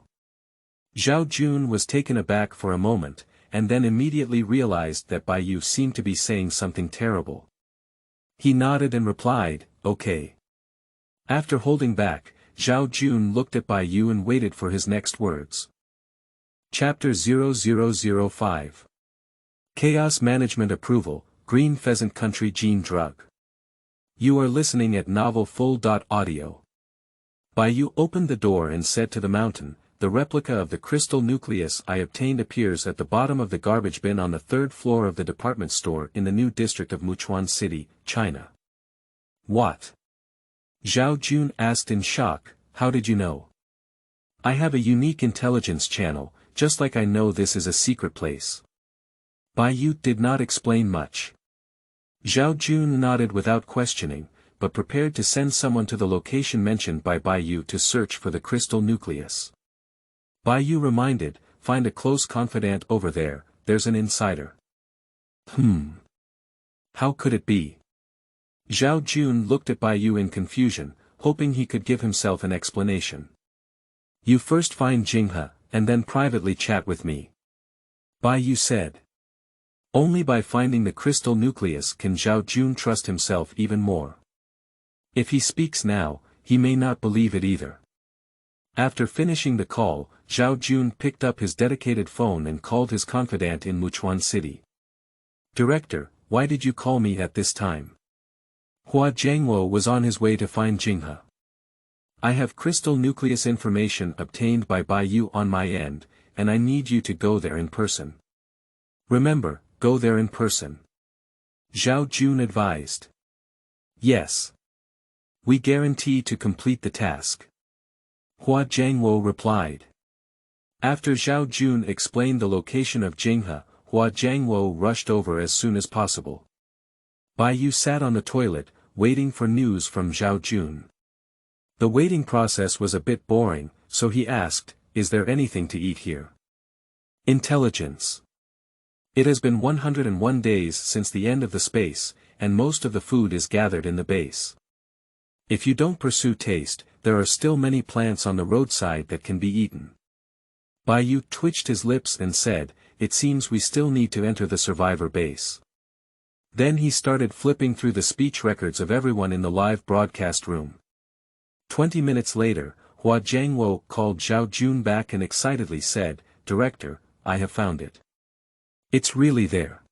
Zhao Jun was taken aback for a moment, and then immediately realized that Bai Yu seemed to be saying something terrible. He nodded and replied, okay. After holding back, Zhao Jun looked at Bai Yu and waited for his next words. Chapter 0005. Chaos Management Approval, Green Pheasant Country Gene Drug. You are listening at Novel Full.audio. Bai Yu opened the door and said to the mountain, the replica of the crystal nucleus I obtained appears at the bottom of the garbage bin on the third floor of the department store in the new district of Muchuan City, China. What? Zhao Jun asked in shock, how did you know? I have a unique intelligence channel, just like I know this is a secret place. Bai Yu did not explain much. Zhao Jun nodded without questioning, but prepared to send someone to the location mentioned by Bai Yu to search for the crystal nucleus. Bai Yu reminded, find a close confidant over there, there's an insider. How could it be? Zhao Jun looked at Bai Yu in confusion, hoping he could give himself an explanation. You first find Jinghe, and then privately chat with me. Bai Yu said. Only by finding the crystal nucleus can Zhao Jun trust himself even more. If he speaks now, he may not believe it either. After finishing the call, Zhao Jun picked up his dedicated phone and called his confidant in Muchuan City. Director, why did you call me at this time? Hua Jiangwo was on his way to find Jinghe. I have crystal nucleus information obtained by Bai Yu on my end, and I need you to go there in person. Remember, go there in person. Zhao Jun advised. Yes. We guarantee to complete the task. Hua Jiangwo replied. After Zhao Jun explained the location of Jinghe, Hua Jiangwo rushed over as soon as possible. Bai Yu sat on the toilet, waiting for news from Zhao Jun. The waiting process was a bit boring, so he asked, is there anything to eat here? Intelligence. It has been 101 days since the end of the space, and most of the food is gathered in the base. If you don't pursue taste, there are still many plants on the roadside that can be eaten. Bai Yu twitched his lips and said, it seems we still need to enter the survivor base. Then he started flipping through the speech records of everyone in the live broadcast room. 20 minutes later, Hua Jiangwo called Zhao Jun back and excitedly said, Director, I have found it. It's really there.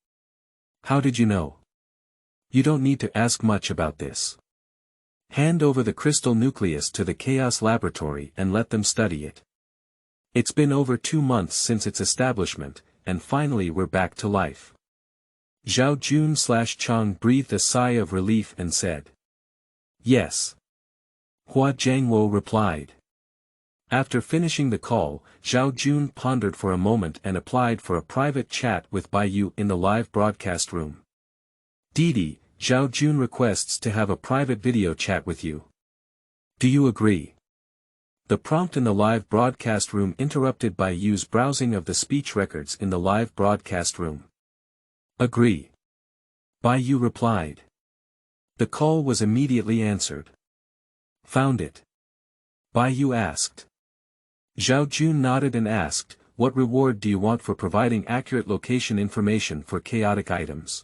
How did you know? You don't need to ask much about this. Hand over the crystal nucleus to the Chaos Laboratory and let them study it. It's been over 2 months since its establishment, and finally we're back to life. Zhao Jun/Chang breathed a sigh of relief and said. Yes. Hua Jiangwo replied. After finishing the call, Zhao Jun pondered for a moment and applied for a private chat with Bai Yu in the live broadcast room. Didi, Zhao Jun requests to have a private video chat with you. Do you agree? The prompt in the live broadcast room interrupted Bai Yu's browsing of the speech records in the live broadcast room. Agree. Bai Yu replied. The call was immediately answered. Found it? Bai Yu asked. Zhao Jun nodded and asked, what reward do you want for providing accurate location information for chaotic items?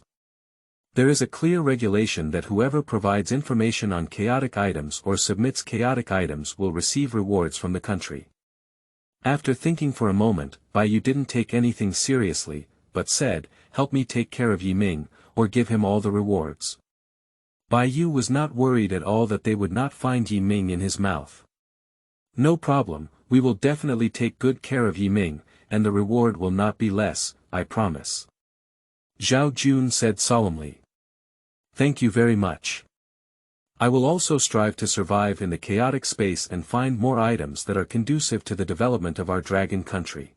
There is a clear regulation that whoever provides information on chaotic items or submits chaotic items will receive rewards from the country. After thinking for a moment, Bai Yu didn't take anything seriously, but said, help me take care of Yiming, or give him all the rewards. Bai Yu was not worried at all that they would not find Yiming in his mouth. No problem, we will definitely take good care of Yiming, and the reward will not be less, I promise. Zhao Jun said solemnly. Thank you very much. I will also strive to survive in the chaotic space and find more items that are conducive to the development of our dragon country.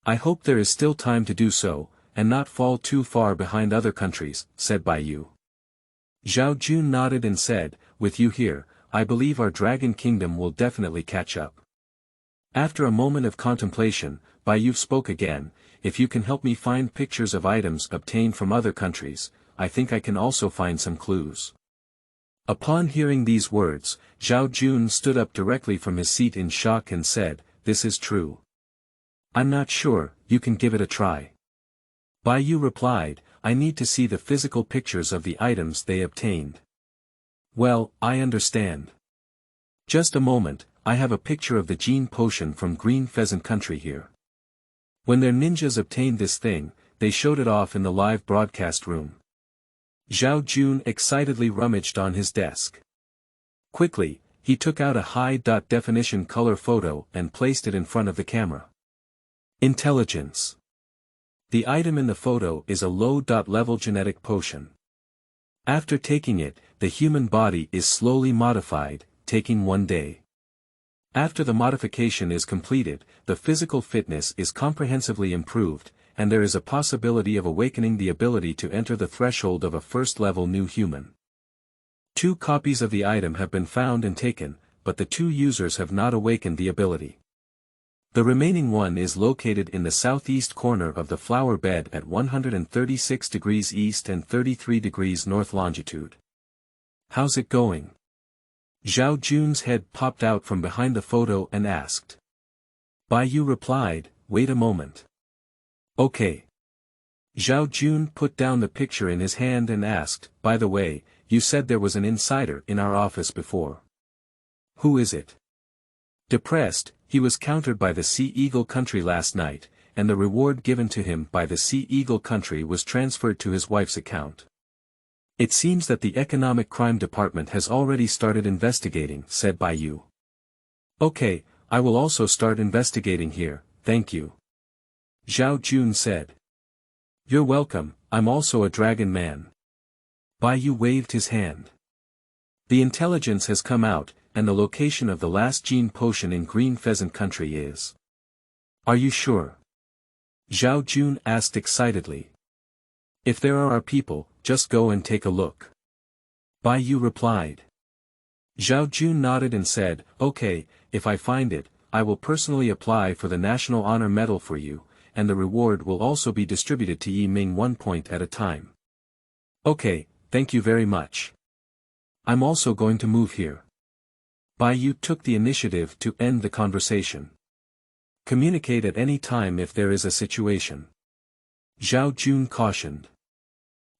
I hope there is still time to do so, and not fall too far behind other countries, said Bai Yu. Zhao Jun nodded and said, with you here, I believe our dragon kingdom will definitely catch up. After a moment of contemplation, Bai Yu spoke again, if you can help me find pictures of items obtained from other countries, I think I can also find some clues. Upon hearing these words, Zhao Jun stood up directly from his seat in shock and said, this is true. I'm not sure, you can give it a try. Bai Yu replied, I need to see the physical pictures of the items they obtained. Well, I understand. Just a moment, I have a picture of the gene potion from Green Pheasant country here. When their ninjas obtained this thing, they showed it off in the live broadcast room. Zhao Jun excitedly rummaged on his desk. Quickly, he took out a high-definition color photo and placed it in front of the camera. Intelligence. The item in the photo is a low-level genetic potion. After taking it, the human body is slowly modified, taking 1 day. After the modification is completed, the physical fitness is comprehensively improved, and there is a possibility of awakening the ability to enter the threshold of a first-level new human. 2 copies of the item have been found and taken, but the 2 users have not awakened the ability. The remaining one is located in the southeast corner of the flower bed at 136 degrees east and 33 degrees north longitude. How's it going? Zhao Jun's head popped out from behind the photo and asked. Bai Yu replied, wait a moment. Okay. Zhao Jun put down the picture in his hand and asked, by the way, you said there was an insider in our office before. Who is it? Depressed, he was countered by the Sea Eagle country last night, and the reward given to him by the Sea Eagle country was transferred to his wife's account. It seems that the Economic Crime Department has already started investigating, said Bai Yu. Okay, I will also start investigating here, thank you. Zhao Jun said. You're welcome, I'm also a dragon man. Bai Yu waved his hand. The intelligence has come out, and the location of the last gene potion in Green Pheasant country is. Are you sure? Zhao Jun asked excitedly. If there are our people, just go and take a look. Bai Yu replied. Zhao Jun nodded and said, okay, if I find it, I will personally apply for the National Honor Medal for you, and the reward will also be distributed to Yiming 1 point at a time. Okay, thank you very much. I'm also going to move here. Bai Yu took the initiative to end the conversation. Communicate at any time if there is a situation. Zhao Jun cautioned.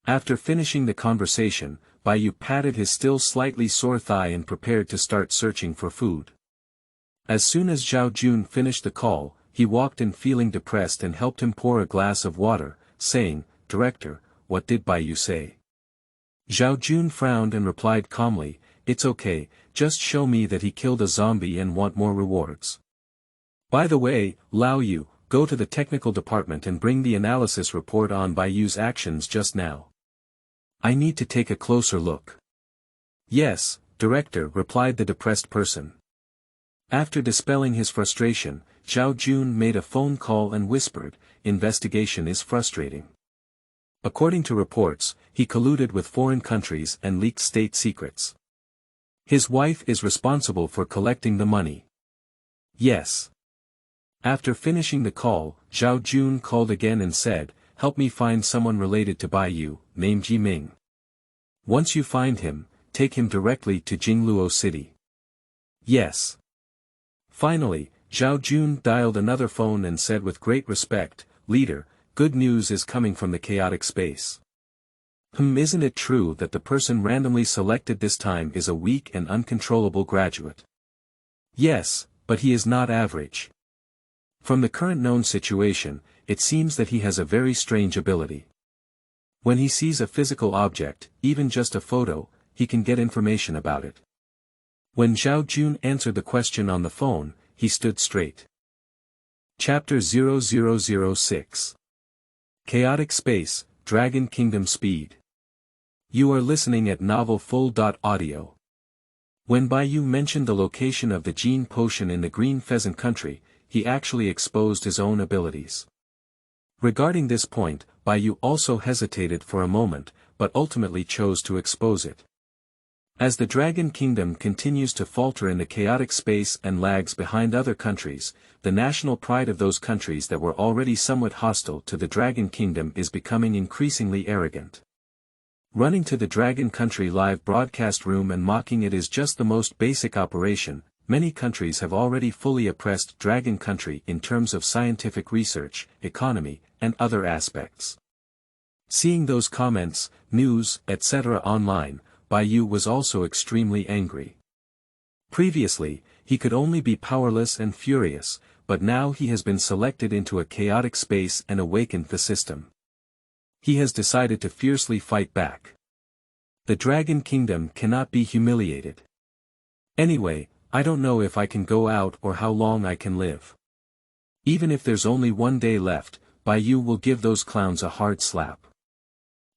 After finishing the conversation, Bai Yu patted his still slightly sore thigh and prepared to start searching for food. As soon as Zhao Jun finished the call, he walked in feeling depressed and helped him pour a glass of water, saying, Director, what did Bai Yu say? Zhao Jun frowned and replied calmly, it's okay, just show me that he killed a zombie and want more rewards. By the way, Lao Yu, go to the technical department and bring the analysis report on Bai Yu's actions just now. I need to take a closer look. Yes, Director, replied the depressed person. After dispelling his frustration, Zhao Jun made a phone call and whispered, investigation is frustrating. According to reports, he colluded with foreign countries and leaked state secrets. His wife is responsible for collecting the money. Yes. After finishing the call, Zhao Jun called again and said, help me find someone related to Bai Yu, named Yiming. Once you find him, take him directly to Jingluo City. Yes. Finally, Zhao Jun dialed another phone and said with great respect, "Leader, good news is coming from the chaotic space. Isn't it true that the person randomly selected this time is a weak and uncontrollable graduate?" "Yes, but he is not average. From the current known situation, it seems that he has a very strange ability. When he sees a physical object, even just a photo, he can get information about it." When Zhao Jun answered the question on the phone, he stood straight. Chapter 0006. Chaotic Space, Dragon Kingdom Speed. You are listening at Novel Full. Audio. When Bai Yu mentioned the location of the gene potion in the Green Pheasant country, he actually exposed his own abilities. Regarding this point, Bai Yu also hesitated for a moment, but ultimately chose to expose it. As the Dragon Kingdom continues to falter in the chaotic space and lags behind other countries, the national pride of those countries that were already somewhat hostile to the Dragon Kingdom is becoming increasingly arrogant. Running to the Dragon Country live broadcast room and mocking it is just the most basic operation. Many countries have already fully oppressed Dragon Country in terms of scientific research, economy, and other aspects. Seeing those comments, news, etc. online, Bai Yu was also extremely angry. Previously, he could only be powerless and furious, but now he has been selected into a chaotic space and awakened the system. He has decided to fiercely fight back. The Dragon Kingdom cannot be humiliated. Anyway, I don't know if I can go out or how long I can live. Even if there's only one day left, Bai Yu will give those clowns a hard slap.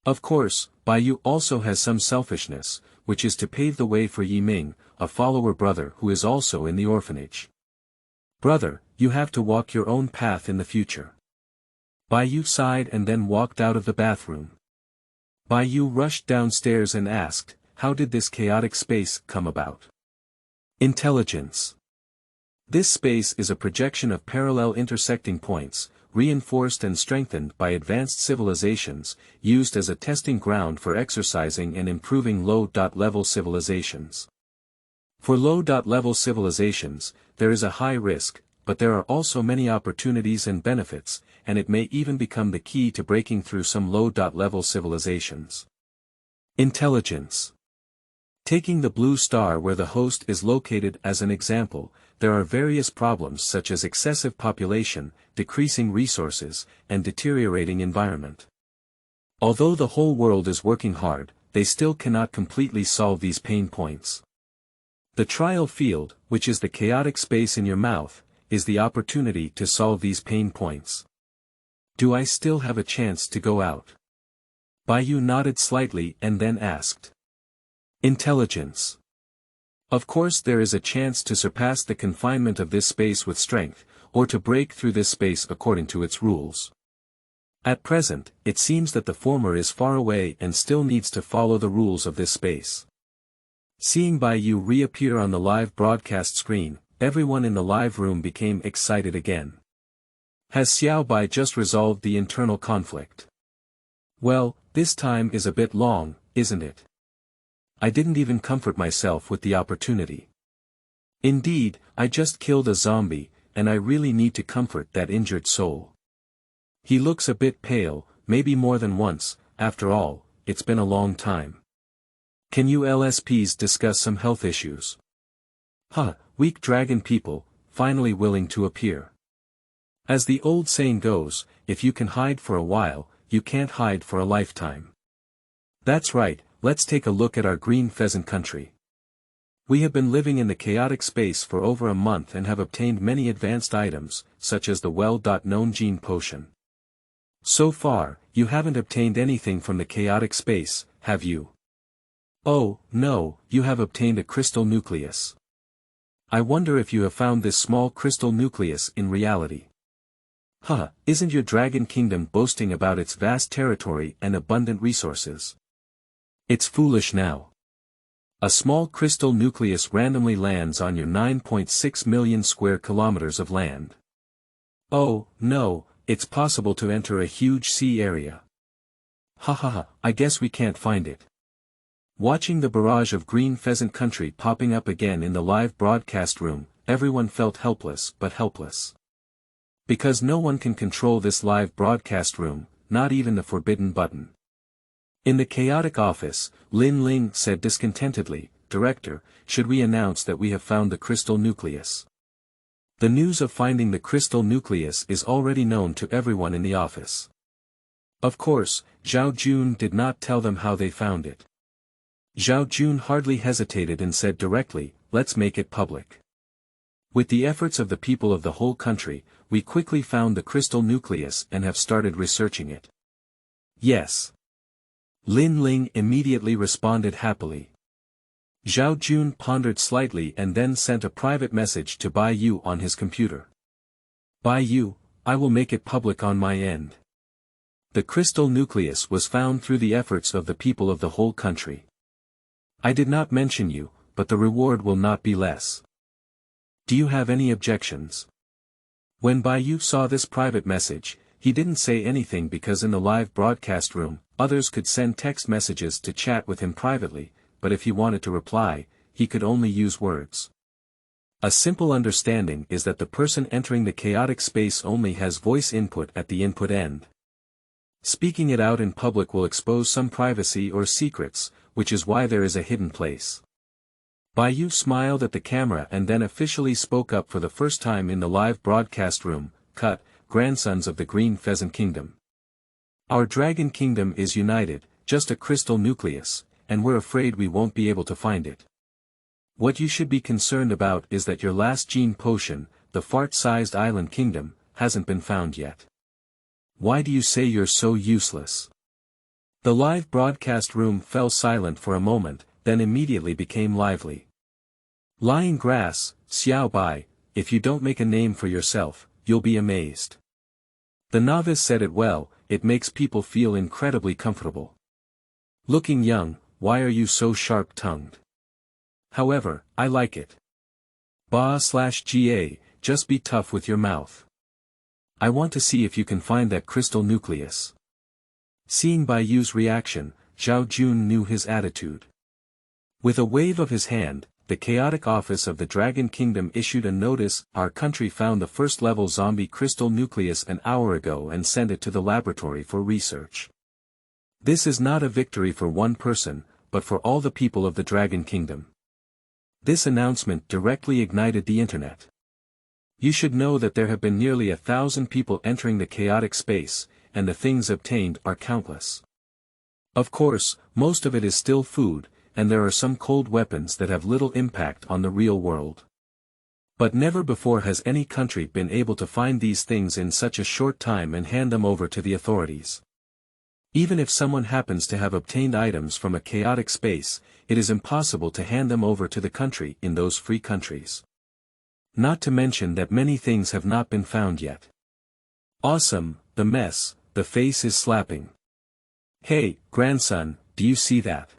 Of course, Bai Yu also has some selfishness, which is to pave the way for Yiming, a follower brother who is also in the orphanage. "Brother, you have to walk your own path in the future." Bai Yu sighed and then walked out of the bathroom. Bai Yu rushed downstairs and asked, "How did this chaotic space come about?" Intelligence. This space is a projection of parallel intersecting points, reinforced and strengthened by advanced civilizations, used as a testing ground for exercising and improving low-level civilizations. For low-level civilizations, there is a high risk, but there are also many opportunities and benefits, and it may even become the key to breaking through some low-level civilizations. Intelligence. Taking the blue star where the host is located as an example, there are various problems such as excessive population, decreasing resources, and deteriorating environment. Although the whole world is working hard, they still cannot completely solve these pain points. The trial field, which is the chaotic space in your mouth, is the opportunity to solve these pain points. Do I still have a chance to go out? Bai Yu nodded slightly and then asked. Intelligence. Of course there is a chance to surpass the confinement of this space with strength, or to break through this space according to its rules. At present, it seems that the former is far away and still needs to follow the rules of this space. Seeing Bai Yu reappear on the live broadcast screen, everyone in the live room became excited again. Has Xiao Bai just resolved the internal conflict? Well, this time is a bit long, isn't it? I didn't even comfort myself with the opportunity. Indeed, I just killed a zombie, and I really need to comfort that injured soul. He looks a bit pale, maybe more than once, after all, it's been a long time. Can you LSPs discuss some health issues? Weak dragon people, finally willing to appear. As the old saying goes, if you can hide for a while, you can't hide for a lifetime. That's right. Let's take a look at our Green Pheasant country. We have been living in the chaotic space for over a month and have obtained many advanced items, such as the well-known gene potion. So far, you haven't obtained anything from the chaotic space, have you? Oh, no, you have obtained a crystal nucleus. I wonder if you have found this small crystal nucleus in reality. Isn't your Dragon Kingdom boasting about its vast territory and abundant resources? It's foolish now. A small crystal nucleus randomly lands on your 9.6 million square kilometers of land. Oh, no, it's possible to enter a huge sea area. Ha ha ha, I guess we can't find it. Watching the barrage of green pheasant country popping up again in the live broadcast room, everyone felt helpless but helpless. Because no one can control this live broadcast room, not even the forbidden button. In the chaotic office, Lin Ling said discontentedly, "Director, should we announce that we have found the crystal nucleus?" The news of finding the crystal nucleus is already known to everyone in the office. Of course, Zhao Jun did not tell them how they found it. Zhao Jun hardly hesitated and said directly, "Let's make it public. With the efforts of the people of the whole country, we quickly found the crystal nucleus and have started researching it." Yes. Lin Ling immediately responded happily. Zhao Jun pondered slightly and then sent a private message to Bai Yu on his computer. "Bai Yu, I will make it public on my end. The crystal nucleus was found through the efforts of the people of the whole country. I did not mention you, but the reward will not be less. Do you have any objections?" When Bai Yu saw this private message, he didn't say anything because in the live broadcast room, others could send text messages to chat with him privately, but if he wanted to reply, he could only use words. A simple understanding is that the person entering the chaotic space only has voice input at the input end. Speaking it out in public will expose some privacy or secrets, which is why there is a hidden place. Bai Yu smiled at the camera and then officially spoke up for the first time in the live broadcast room, "Cut, grandsons of the Green Pheasant Kingdom. Our Dragon Kingdom is united, just a crystal nucleus, and we're afraid we won't be able to find it. What you should be concerned about is that your last gene potion, the fart-sized island kingdom, hasn't been found yet. Why do you say you're so useless?" The live broadcast room fell silent for a moment, then immediately became lively. "Lying grass, Xiao Bai, if you don't make a name for yourself, you'll be amazed." The novice said it well, it makes people feel incredibly comfortable. "Looking young, why are you so sharp-tongued? However, I like it. Ba/ga, just be tough with your mouth. I want to see if you can find that crystal nucleus." Seeing Bai Yu's reaction, Zhao Jun knew his attitude. With a wave of his hand, the chaotic office of the Dragon Kingdom issued a notice, "Our country found the first-level zombie crystal nucleus an hour ago and sent it to the laboratory for research. This is not a victory for one person, but for all the people of the Dragon Kingdom." This announcement directly ignited the internet. You should know that there have been nearly 1,000 people entering the chaotic space, and the things obtained are countless. Of course, most of it is still food, and there are some cold weapons that have little impact on the real world. But never before has any country been able to find these things in such a short time and hand them over to the authorities. Even if someone happens to have obtained items from a chaotic space, it is impossible to hand them over to the country in those free countries. Not to mention that many things have not been found yet. Awesome, the mess, the face is slapping. Hey, grandson, do you see that?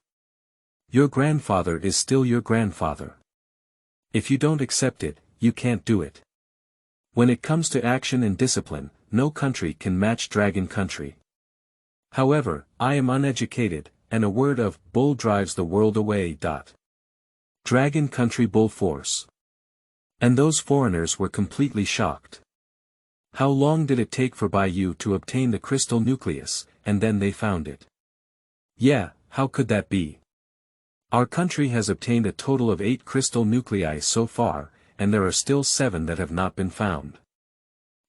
Your grandfather is still your grandfather. If you don't accept it, you can't do it. When it comes to action and discipline, no country can match Dragon Country. However, I am uneducated, and a word of bull drives the world away. Dragon Country bull force. And those foreigners were completely shocked. How long did it take for Bai Yu to obtain the crystal nucleus, and then they found it? Yeah, how could that be? Our country has obtained a total of 8 crystal nuclei so far, and there are still 7 that have not been found.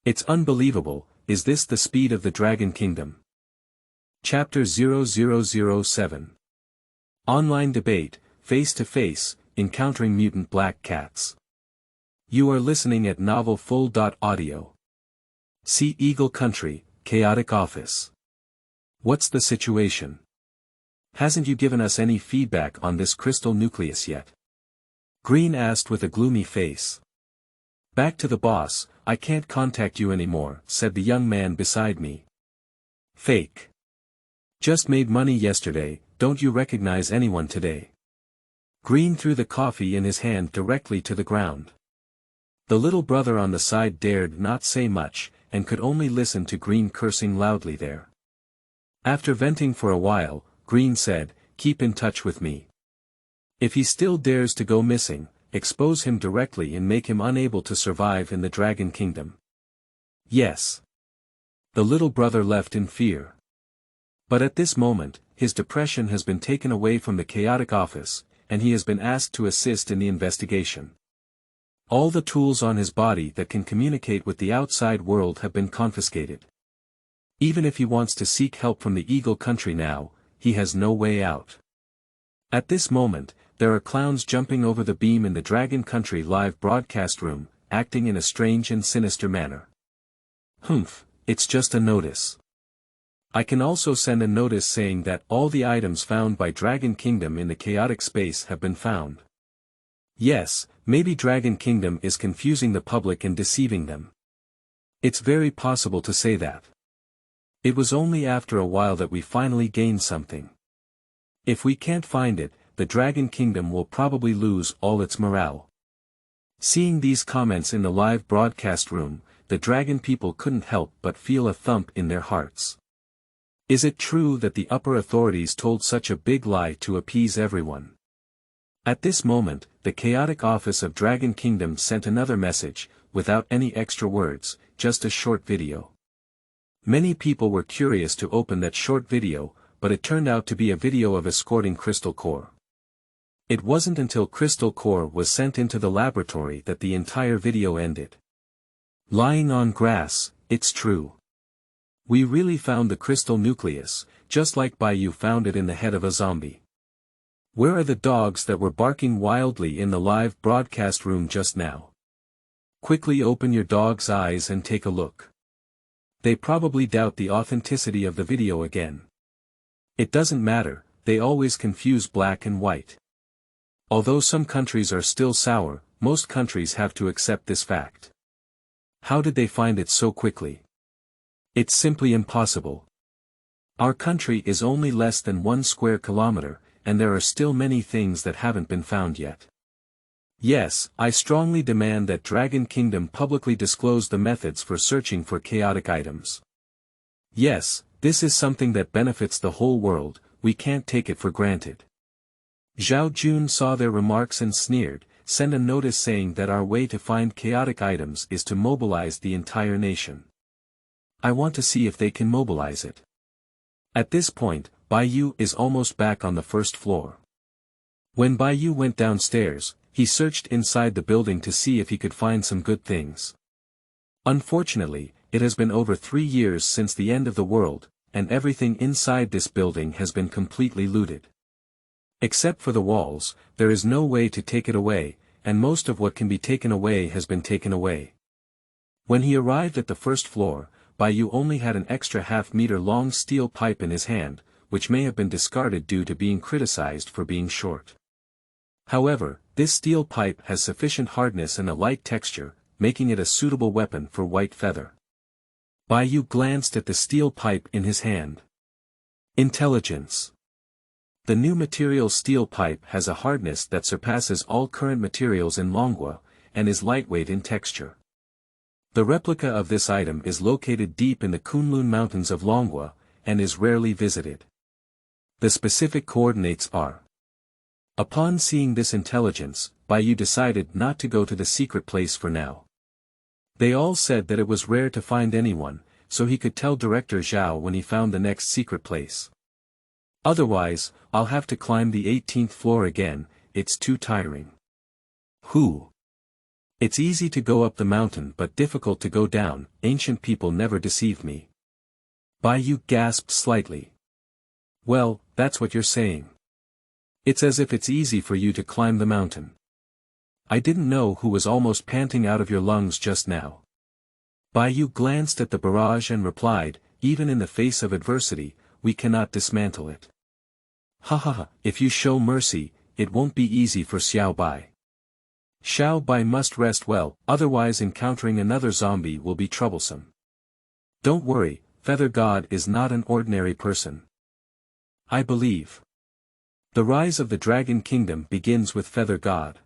It's unbelievable. Is this the speed of the Dragon Kingdom? Chapter 0007. Online debate, face-to-face, encountering mutant black cats. You are listening at novelfull.audio. See Eagle Country, Chaotic Office. What's the situation? Hasn't you given us any feedback on this crystal nucleus yet? Green asked with a gloomy face. Back to the boss, I can't contact you anymore, said the young man beside me. Fake. Just made money yesterday, don't you recognize anyone today? Green threw the coffee in his hand directly to the ground. The little brother on the side dared not say much, and could only listen to Green cursing loudly there. After venting for a while, Green said, "Keep in touch with me. If he still dares to go missing, expose him directly and make him unable to survive in the Dragon Kingdom." Yes. The little brother left in fear. But at this moment, his depression has been taken away from the chaotic office, and he has been asked to assist in the investigation. All the tools on his body that can communicate with the outside world have been confiscated. Even if he wants to seek help from the Eagle Country now, he has no way out. At this moment, there are clowns jumping over the beam in the Dragon Country live broadcast room, acting in a strange and sinister manner. Humph, it's just a notice. I can also send a notice saying that all the items found by Dragon Kingdom in the chaotic space have been found. Yes, maybe Dragon Kingdom is confusing the public and deceiving them. It's very possible to say that. It was only after a while that we finally gained something. If we can't find it, the Dragon Kingdom will probably lose all its morale. Seeing these comments in the live broadcast room, the dragon people couldn't help but feel a thump in their hearts. Is it true that the upper authorities told such a big lie to appease everyone? At this moment, the chaotic office of Dragon Kingdom sent another message, without any extra words, just a short video. Many people were curious to open that short video, but it turned out to be a video of escorting Crystal Core. It wasn't until Crystal Core was sent into the laboratory that the entire video ended. Lying on grass, it's true. We really found the crystal nucleus, just like Bai Yu found it in the head of a zombie. Where are the dogs that were barking wildly in the live broadcast room just now? Quickly open your dog's eyes and take a look. They probably doubt the authenticity of the video again. It doesn't matter, they always confuse black and white. Although some countries are still sour, most countries have to accept this fact. How did they find it so quickly? It's simply impossible. Our country is only less than 1 square kilometer, and there are still many things that haven't been found yet. Yes, I strongly demand that Dragon Kingdom publicly disclose the methods for searching for chaotic items. Yes, this is something that benefits the whole world, we can't take it for granted. Zhao Jun saw their remarks and sneered, "Send a notice saying that our way to find chaotic items is to mobilize the entire nation. I want to see if they can mobilize it." At this point, Bai Yu is almost back on the first floor. When Bai Yu went downstairs, he searched inside the building to see if he could find some good things. Unfortunately, it has been over 3 years since the end of the world, and everything inside this building has been completely looted. Except for the walls, there is no way to take it away, and most of what can be taken away has been taken away. When he arrived at the first floor, Bai Yu only had an extra half-meter long steel pipe in his hand, which may have been discarded due to being criticized for being short. However, this steel pipe has sufficient hardness and a light texture, making it a suitable weapon for White Feather. Bai Yu glanced at the steel pipe in his hand. Intelligence. The new material steel pipe has a hardness that surpasses all current materials in Longua, and is lightweight in texture. The replica of this item is located deep in the Kunlun Mountains of Longua, and is rarely visited. The specific coordinates are. Upon seeing this intelligence, Bai Yu decided not to go to the secret place for now. They all said that it was rare to find anyone, so he could tell Director Zhao when he found the next secret place. Otherwise, I'll have to climb the 18th floor again, it's too tiring. Who? It's easy to go up the mountain but difficult to go down, ancient people never deceived me. Bai Yu gasped slightly. Well, that's what you're saying. It's as if it's easy for you to climb the mountain. I didn't know who was almost panting out of your lungs just now. Bai Yu glanced at the barrage and replied, even in the face of adversity, we cannot dismantle it. Ha ha ha, if you show mercy, it won't be easy for Xiao Bai. Xiao Bai must rest well, otherwise encountering another zombie will be troublesome. Don't worry, Feather God is not an ordinary person. I believe. The rise of the Dragon Kingdom begins with Feather God.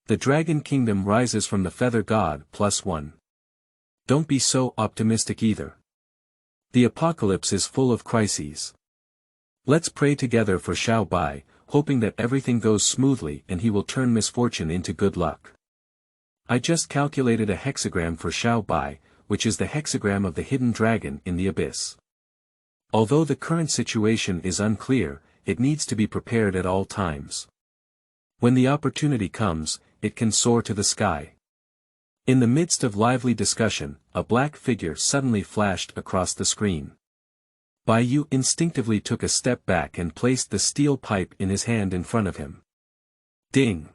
The Dragon Kingdom rises from the Feather God +1. Don't be so optimistic either. The apocalypse is full of crises. Let's pray together for Xiao Bai, hoping that everything goes smoothly and he will turn misfortune into good luck. I just calculated a hexagram for Xiao Bai, which is the hexagram of the hidden dragon in the abyss. Although the current situation is unclear, it needs to be prepared at all times. When the opportunity comes, it can soar to the sky. In the midst of lively discussion, a black figure suddenly flashed across the screen. Bai Yu instinctively took a step back and placed the steel pipe in his hand in front of him. Ding!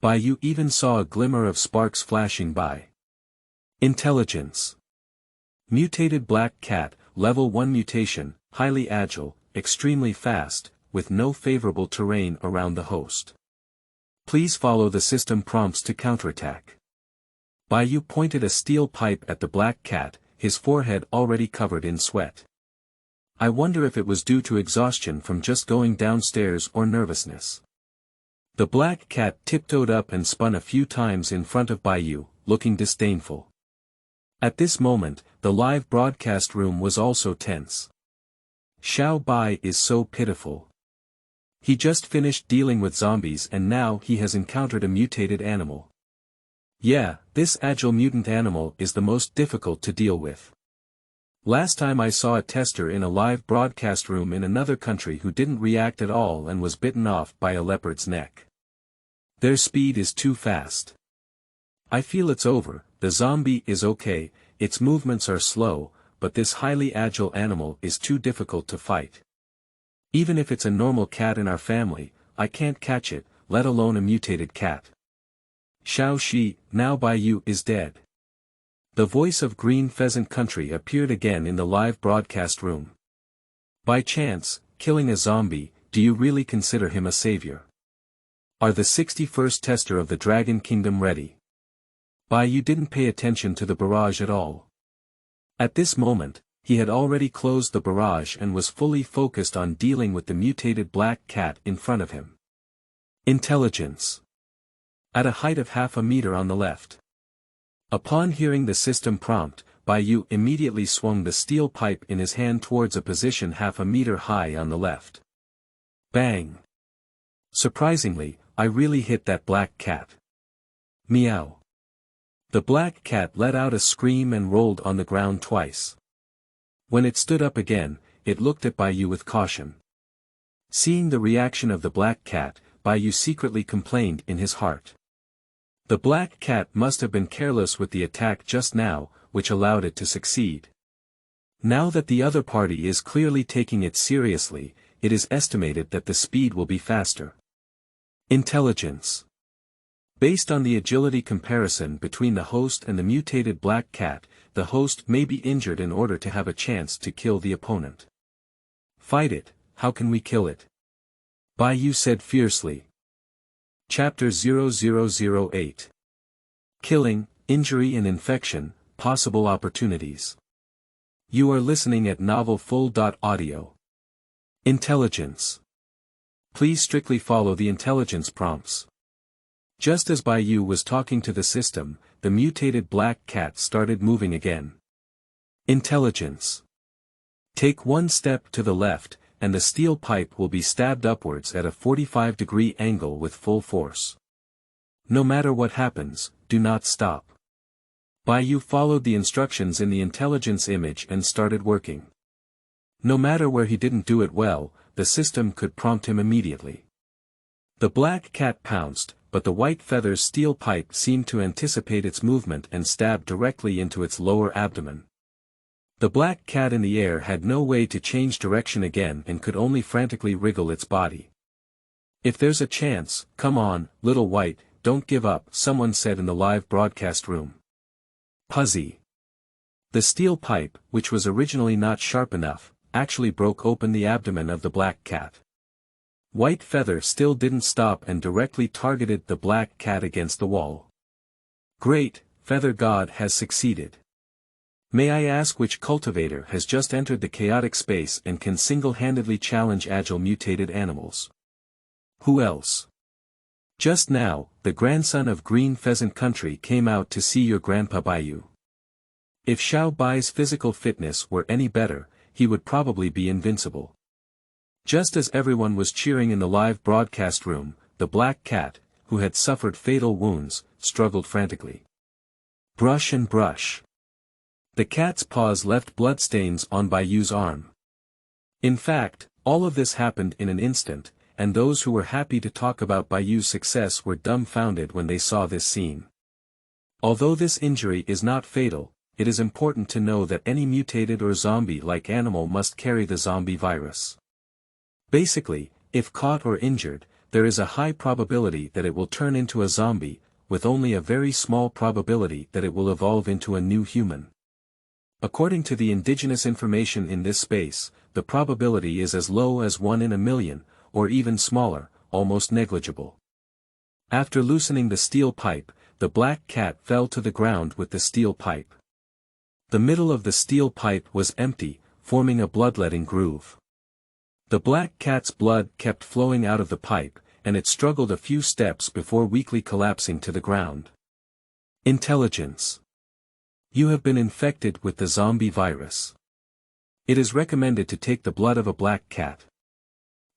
Bai Yu even saw a glimmer of sparks flashing by. Intelligence. Mutated black cat, level 1 mutation, highly agile, extremely fast, with no favorable terrain around the host. Please follow the system prompts to counterattack. Bai Yu pointed a steel pipe at the black cat, his forehead already covered in sweat. I wonder if it was due to exhaustion from just going downstairs or nervousness. The black cat tiptoed up and spun a few times in front of Bai Yu, looking disdainful. At this moment, the live broadcast room was also tense. Xiao Bai is so pitiful. He just finished dealing with zombies and now he has encountered a mutated animal. Yeah, this agile mutant animal is the most difficult to deal with. Last time I saw a tester in a live broadcast room in another country who didn't react at all and was bitten off by a leopard's neck. Their speed is too fast. I feel it's over. The zombie is okay, its movements are slow, but this highly agile animal is too difficult to fight. Even if it's a normal cat in our family, I can't catch it, let alone a mutated cat. Xiao Shi, now Bai Yu is dead. The voice of Green Pheasant Country appeared again in the live broadcast room. By chance, killing a zombie, do you really consider him a savior? Are the 61st tester of the Dragon Kingdom ready? Bai Yu didn't pay attention to the barrage at all. At this moment, he had already closed the barrage and was fully focused on dealing with the mutated black cat in front of him. Intelligence. At a height of half a meter on the left. Upon hearing the system prompt, Bai Yu immediately swung the steel pipe in his hand towards a position half a meter high on the left. Bang! Surprisingly, I really hit that black cat. Meow. The black cat let out a scream and rolled on the ground twice. When it stood up again, it looked at Bai Yu with caution. Seeing the reaction of the black cat, Bai Yu secretly complained in his heart. The black cat must have been careless with the attack just now, which allowed it to succeed. Now that the other party is clearly taking it seriously, it is estimated that the speed will be faster. Intelligence. Based on the agility comparison between the host and the mutated black cat, the host may be injured in order to have a chance to kill the opponent. Fight it, how can we kill it? Bai Yu said fiercely. Chapter 0008. Killing, Injury and Infection, Possible Opportunities. You are listening at novelfull.audio. Intelligence. Please strictly follow the intelligence prompts. Just as Bai Yu was talking to the system, the mutated black cat started moving again. Intelligence. Take one step to the left, and the steel pipe will be stabbed upwards at a 45-degree angle with full force. No matter what happens, do not stop. Bai Yu followed the instructions in the intelligence image and started working. No matter where he didn't do it well, the system could prompt him immediately. The black cat pounced, but the white feather's steel pipe seemed to anticipate its movement and stabbed directly into its lower abdomen. The black cat in the air had no way to change direction again and could only frantically wriggle its body. If there's a chance, come on, little white, don't give up, someone said in the live broadcast room. Puzzy. The steel pipe, which was originally not sharp enough, actually broke open the abdomen of the black cat. White feather still didn't stop and directly targeted the black cat against the wall. Great, Feather God has succeeded. May I ask which cultivator has just entered the chaotic space and can single-handedly challenge agile mutated animals? Who else? Just now, the grandson of Green Pheasant Country came out to see your grandpa Bai Yu. If Xiao Bai's physical fitness were any better, he would probably be invincible. Just as everyone was cheering in the live broadcast room, the black cat, who had suffered fatal wounds, struggled frantically. Brush and brush. The cat's paws left bloodstains on Bai Yu's arm. In fact, all of this happened in an instant, and those who were happy to talk about Bai Yu's success were dumbfounded when they saw this scene. Although this injury is not fatal, it is important to know that any mutated or zombie-like animal must carry the zombie virus. Basically, if caught or injured, there is a high probability that it will turn into a zombie, with only a very small probability that it will evolve into a new human. According to the indigenous information in this space, the probability is as low as 1 in a million, or even smaller, almost negligible. After loosening the steel pipe, the black cat fell to the ground with the steel pipe. The middle of the steel pipe was empty, forming a bloodletting groove. The black cat's blood kept flowing out of the pipe, and it struggled a few steps before weakly collapsing to the ground. Intelligence. You have been infected with the zombie virus. It is recommended to take the blood of a black cat.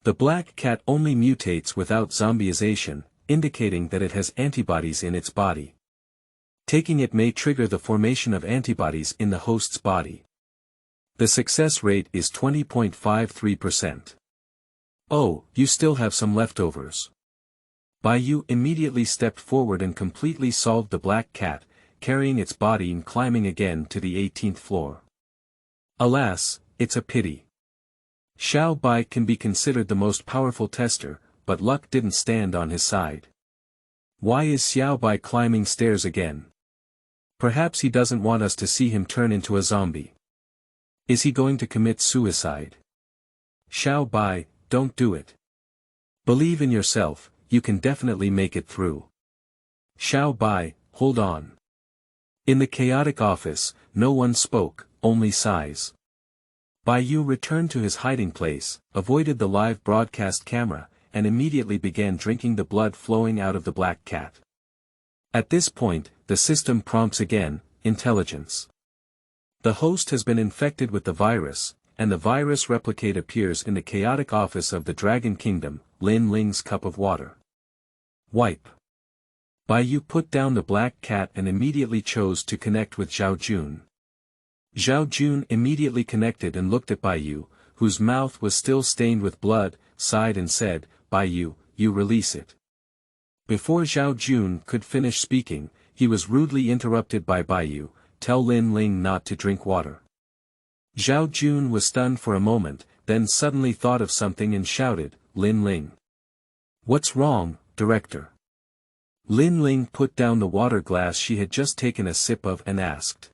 The black cat only mutates without zombieization, indicating that it has antibodies in its body. Taking it may trigger the formation of antibodies in the host's body. The success rate is 20.53%. Oh, you still have some leftovers. Bai Yu immediately stepped forward and completely solved the black cat, carrying its body and climbing again to the 18th floor. Alas, it's a pity. Xiao Bai can be considered the most powerful tester, but luck didn't stand on his side. Why is Xiao Bai climbing stairs again? Perhaps he doesn't want us to see him turn into a zombie. Is he going to commit suicide? Xiao Bai, don't do it. Believe in yourself, you can definitely make it through. Xiao Bai, hold on. In the chaotic office, no one spoke, only sighs. Bai Yu returned to his hiding place, avoided the live broadcast camera, and immediately began drinking the blood flowing out of the black cat. At this point, the system prompts again, intelligence. The host has been infected with the virus, and the virus replicate appears in the chaotic office of the Dragon Kingdom, Lin Ling's cup of water. Wipe. Bai Yu put down the black cat and immediately chose to connect with Zhao Jun. Zhao Jun immediately connected and looked at Bai Yu, whose mouth was still stained with blood, sighed and said, Bai Yu, you release it. Before Zhao Jun could finish speaking, he was rudely interrupted by Bai Yu, tell Lin Ling not to drink water. Zhao Jun was stunned for a moment, then suddenly thought of something and shouted, Lin Ling. What's wrong, director? Lin Ling put down the water glass she had just taken a sip of and asked.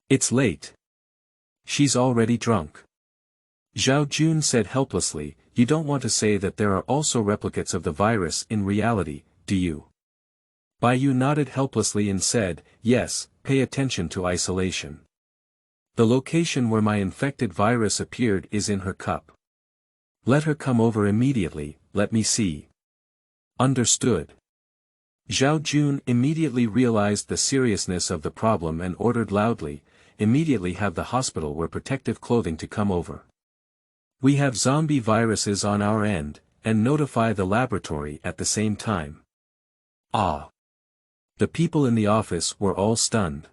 It's late. She's already drunk. Zhao Jun said helplessly, you don't want to say that there are also replicates of the virus in reality, do you? Bai Yu nodded helplessly and said, yes, pay attention to isolation. The location where my infected virus appeared is in her cup. Let her come over immediately, let me see. Understood. Zhao Jun immediately realized the seriousness of the problem and ordered loudly, immediately have the hospital wear protective clothing to come over. We have zombie viruses on our end, and notify the laboratory at the same time. Ah. The people in the office were all stunned.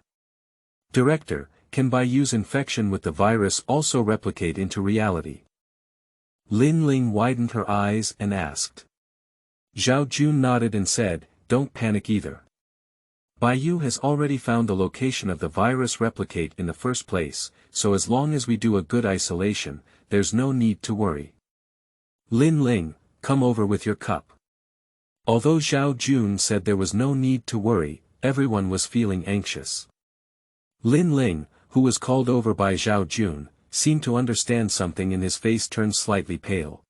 Director, can Bai Yu's infection with the virus also replicate into reality? Lin Ling widened her eyes and asked. Zhao Jun nodded and said, don't panic either. Bai Yu has already found the location of the virus replicate in the first place, so as long as we do a good isolation, there's no need to worry. Lin Ling, come over with your cup. Although Zhao Jun said there was no need to worry, everyone was feeling anxious. Lin Ling, who was called over by Zhao Jun, seemed to understand something and his face turned slightly pale.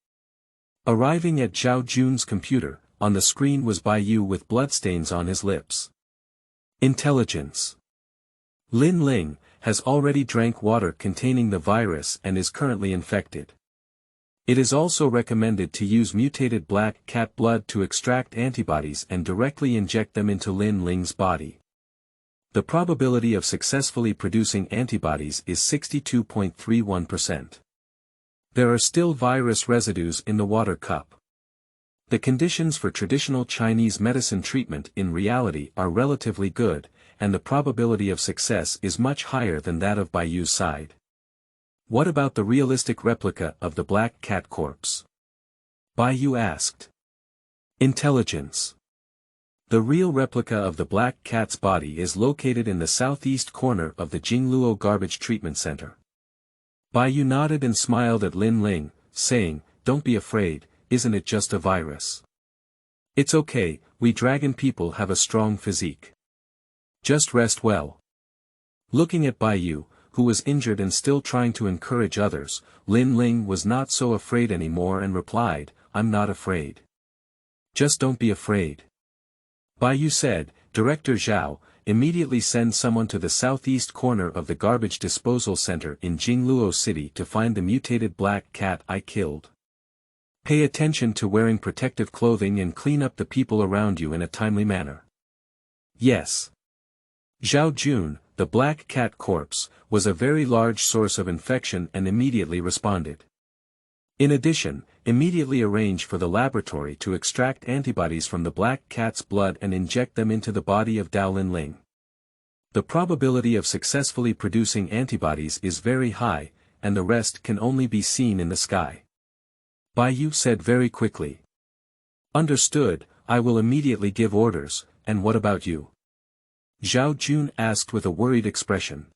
Arriving at Zhao Jun's computer, on the screen was Bai Yu with bloodstains on his lips. Intelligence. Lin Ling has already drank water containing the virus and is currently infected. It is also recommended to use mutated black cat blood to extract antibodies and directly inject them into Lin Ling's body. The probability of successfully producing antibodies is 62.31%. There are still virus residues in the water cup. The conditions for traditional Chinese medicine treatment in reality are relatively good, and the probability of success is much higher than that of Bai Yu's side. What about the realistic replica of the black cat corpse? Bai Yu asked. Intelligence. The real replica of the black cat's body is located in the southeast corner of the Jingluo Garbage Treatment Center. Bai Yu nodded and smiled at Lin Ling, saying, "Don't be afraid, isn't it just a virus? It's okay, we dragon people have a strong physique. Just rest well." Looking at Bai Yu, who was injured and still trying to encourage others, Lin Ling was not so afraid anymore and replied, "I'm not afraid. Just don't be afraid." Bai Yu said, "Director Zhao, immediately send someone to the southeast corner of the garbage disposal center in Jingluo City to find the mutated black cat I killed. Pay attention to wearing protective clothing and clean up the people around you in a timely manner." Yes. Zhao Jun, the black cat corpse, was a very large source of infection and immediately responded. In addition, immediately arrange for the laboratory to extract antibodies from the black cat's blood and inject them into the body of Dao Lin Ling. The probability of successfully producing antibodies is very high, and the rest can only be seen in the sky. Bai Yu said very quickly. Understood, I will immediately give orders, and what about you? Zhao Jun asked with a worried expression.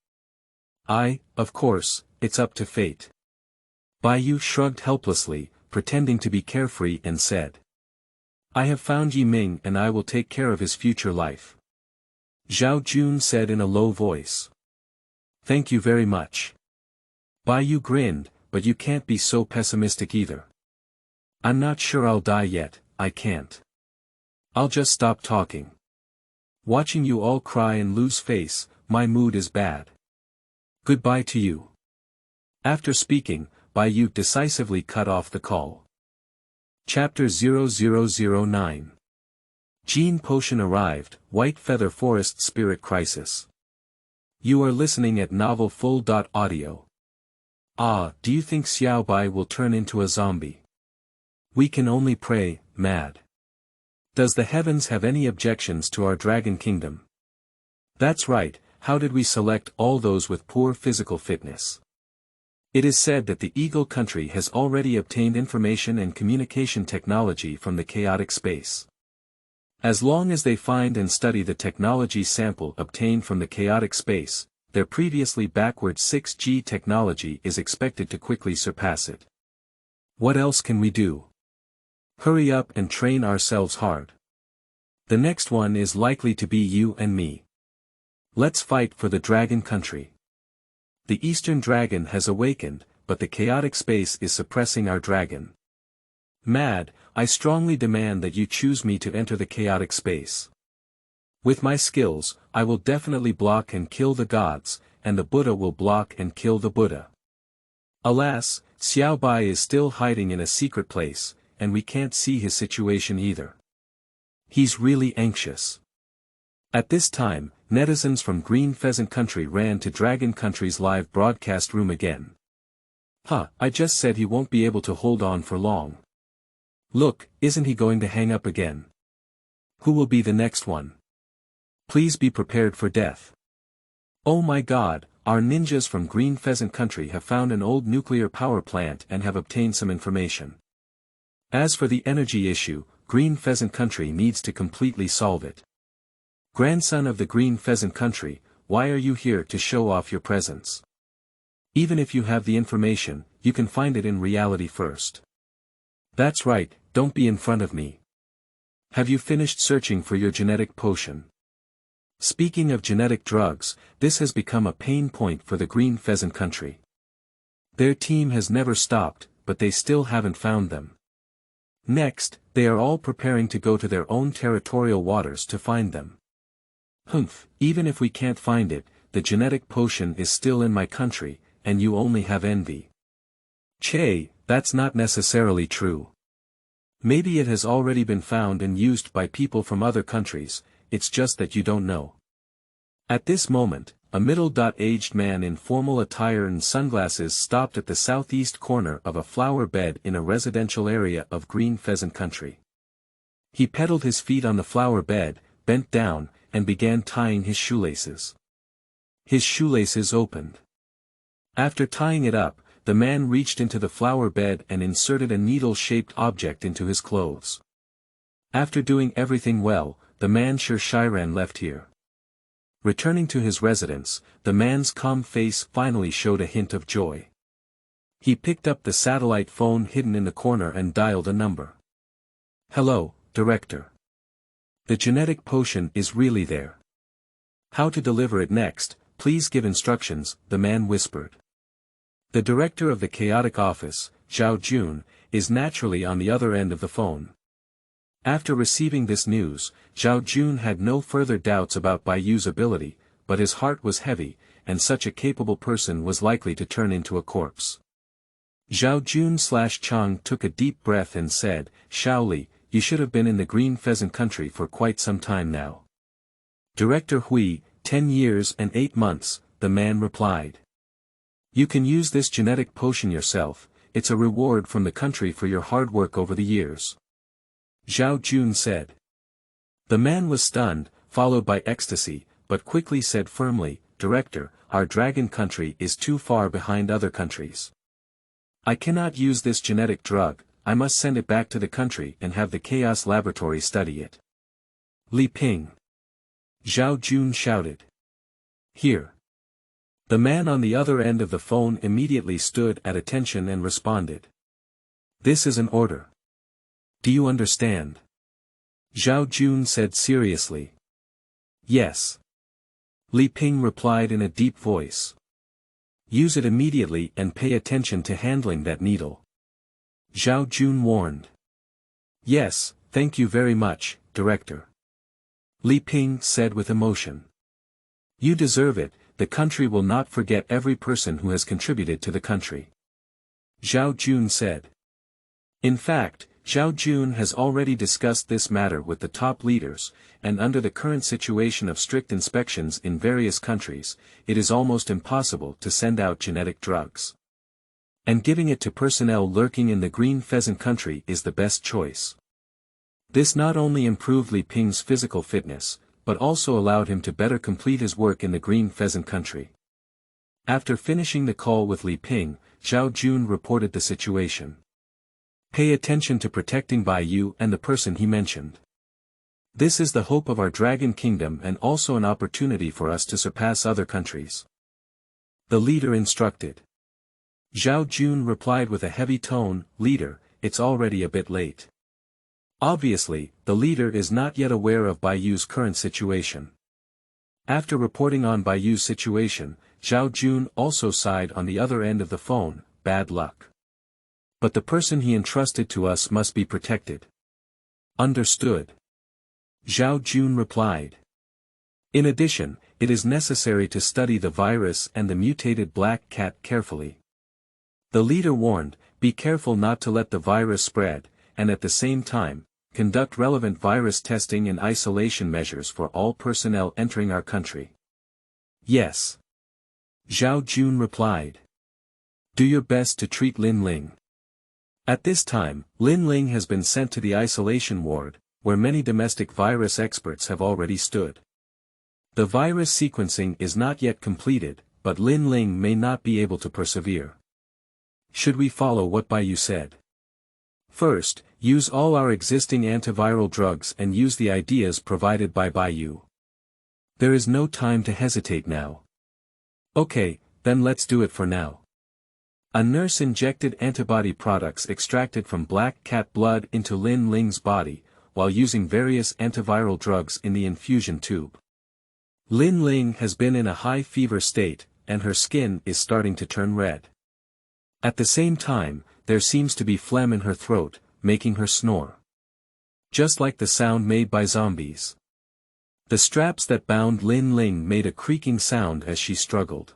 Of course, it's up to fate. Bai Yu shrugged helplessly, pretending to be carefree and said. I have found Yi Ming and I will take care of his future life. Zhao Jun said in a low voice. Thank you very much. Bai Yu grinned, but you can't be so pessimistic either. I'm not sure I'll die yet, I can't. I'll just stop talking. Watching you all cry and lose face, my mood is bad. Goodbye to you. After speaking, Bai Yu decisively cut off the call. Chapter 0009. Gene Potion arrived, White Feather Forest Spirit Crisis. You are listening at novelfull.audio. Do you think Xiao Bai will turn into a zombie? We can only pray, mad. Does the heavens have any objections to our dragon kingdom? That's right, how did we select all those with poor physical fitness? It is said that the Eagle country has already obtained information and communication technology from the chaotic space. As long as they find and study the technology sample obtained from the chaotic space, their previously backward 6G technology is expected to quickly surpass it. What else can we do? Hurry up and train ourselves hard. The next one is likely to be you and me. Let's fight for the dragon country. The Eastern Dragon has awakened, but the chaotic space is suppressing our dragon. Mad, I strongly demand that you choose me to enter the chaotic space. With my skills, I will definitely block and kill the gods, and the Buddha will block and kill the Buddha. Alas, Xiao Bai is still hiding in a secret place, and we can't see his situation either. He's really anxious. At this time, netizens from Green Pheasant Country ran to Dragon Country's live broadcast room again. I just said he won't be able to hold on for long. Look, isn't he going to hang up again? Who will be the next one? Please be prepared for death. Oh my god, our ninjas from Green Pheasant Country have found an old nuclear power plant and have obtained some information. As for the energy issue, Green Pheasant Country needs to completely solve it. Grandson of the Green Pheasant Country, why are you here to show off your presence? Even if you have the information, you can find it in reality first. That's right, don't be in front of me. Have you finished searching for your genetic potion? Speaking of genetic drugs, this has become a pain point for the Green Pheasant Country. Their team has never stopped, but they still haven't found them. Next, they are all preparing to go to their own territorial waters to find them. Even if we can't find it, the genetic potion is still in my country, and you only have envy. Che, that's not necessarily true. Maybe it has already been found and used by people from other countries, it's just that you don't know. At this moment, a middle-aged man in formal attire and sunglasses stopped at the southeast corner of a flower bed in a residential area of green pheasant country. He pedaled his feet on the flower bed, bent down, and began tying his shoelaces. His shoelaces opened. After tying it up, the man reached into the flower bed and inserted a needle-shaped object into his clothes. After doing everything well, the man Shiran left here. Returning to his residence, the man's calm face finally showed a hint of joy. He picked up the satellite phone hidden in the corner and dialed a number. "Hello, Director. The genetic potion is really there. How to deliver it next, please give instructions," the man whispered. The director of the chaotic office, Zhao Jun, is naturally on the other end of the phone. After receiving this news, Zhao Jun had no further doubts about Bai Yu's ability, but his heart was heavy, and such a capable person was likely to turn into a corpse. Zhao Jun/Chang took a deep breath and said, "Shaoli, you should have been in the green pheasant country for quite some time now." "Director Hui, 10 years and 8 months, the man replied. "You can use this genetic potion yourself, it's a reward from the country for your hard work over the years," Zhao Jun said. The man was stunned, followed by ecstasy, but quickly said firmly, "Director, our dragon country is too far behind other countries. I cannot use this genetic drug, I must send it back to the country and have the Chaos Laboratory study it." "Li Ping!" Zhao Jun shouted. "Here." The man on the other end of the phone immediately stood at attention and responded. "This is an order. Do you understand?" Zhao Jun said seriously. "Yes." Li Ping replied in a deep voice. "Use it immediately and pay attention to handling that needle," Zhao Jun warned. "Yes, thank you very much, Director," Li Ping said with emotion. "You deserve it, the country will not forget every person who has contributed to the country," Zhao Jun said. In fact, Zhao Jun has already discussed this matter with the top leaders, and under the current situation of strict inspections in various countries, it is almost impossible to send out genetic drugs. And giving it to personnel lurking in the green pheasant country is the best choice. This not only improved Li Ping's physical fitness, but also allowed him to better complete his work in the green pheasant country. After finishing the call with Li Ping, Zhao Jun reported the situation. "Pay attention to protecting Bai Yu and the person he mentioned. This is the hope of our Dragon Kingdom and also an opportunity for us to surpass other countries," the leader instructed. Zhao Jun replied with a heavy tone, "Leader, it's already a bit late." Obviously, the leader is not yet aware of Bai Yu's current situation. After reporting on Bai Yu's situation, Zhao Jun also sighed on the other end of the phone, "Bad luck. But the person he entrusted to us must be protected." "Understood," Zhao Jun replied. "In addition, it is necessary to study the virus and the mutated black cat carefully." The leader warned, "Be careful not to let the virus spread, and at the same time, conduct relevant virus testing and isolation measures for all personnel entering our country." "Yes," Zhao Jun replied. "Do your best to treat Lin Ling." At this time, Lin Ling has been sent to the isolation ward, where many domestic virus experts have already stood. The virus sequencing is not yet completed, but Lin Ling may not be able to persevere. Should we follow what Bai Yu said? First, use all our existing antiviral drugs and use the ideas provided by Bai Yu. There is no time to hesitate now. Okay, then let's do it for now. A nurse injected antibody products extracted from black cat blood into Lin Ling's body, while using various antiviral drugs in the infusion tube. Lin Ling has been in a high fever state, and her skin is starting to turn red. At the same time, there seems to be phlegm in her throat, making her snore. Just like the sound made by zombies. The straps that bound Lin Ling made a creaking sound as she struggled.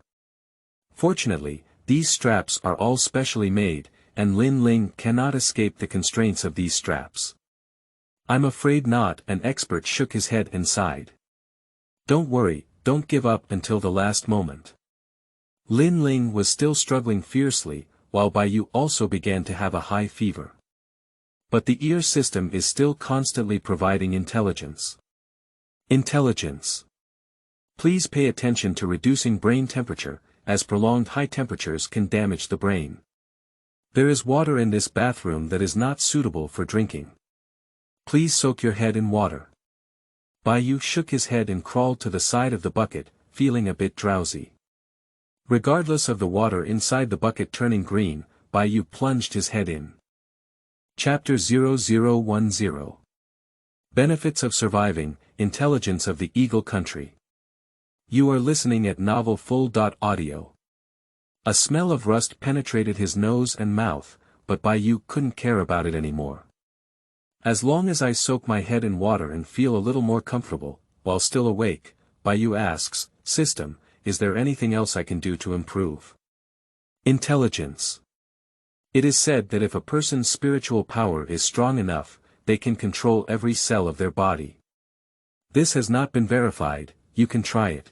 Fortunately, these straps are all specially made, and Lin Ling cannot escape the constraints of these straps. "I'm afraid not," an expert shook his head and sighed. "Don't worry, don't give up until the last moment. Lin Ling was still struggling fiercely, while Bai Yu also began to have a high fever. But the ear system is still constantly providing intelligence. Intelligence. Please pay attention to reducing brain temperature, as prolonged high temperatures can damage the brain. There is water in this bathroom that is not suitable for drinking. Please soak your head in water. Bai Yu shook his head and crawled to the side of the bucket, feeling a bit drowsy. Regardless of the water inside the bucket turning green, Bai Yu plunged his head in. Chapter 0010. Benefits of Surviving, Intelligence of the Eagle Country. You are listening at Novel Full.audio. A smell of rust penetrated his nose and mouth, but Bai Yu couldn't care about it anymore. As long as I soak my head in water and feel a little more comfortable, while still awake, Bai Yu asks, System, is there anything else I can do to improve? Intelligence. It is said that if a person's spiritual power is strong enough, they can control every cell of their body. This has not been verified, you can try it.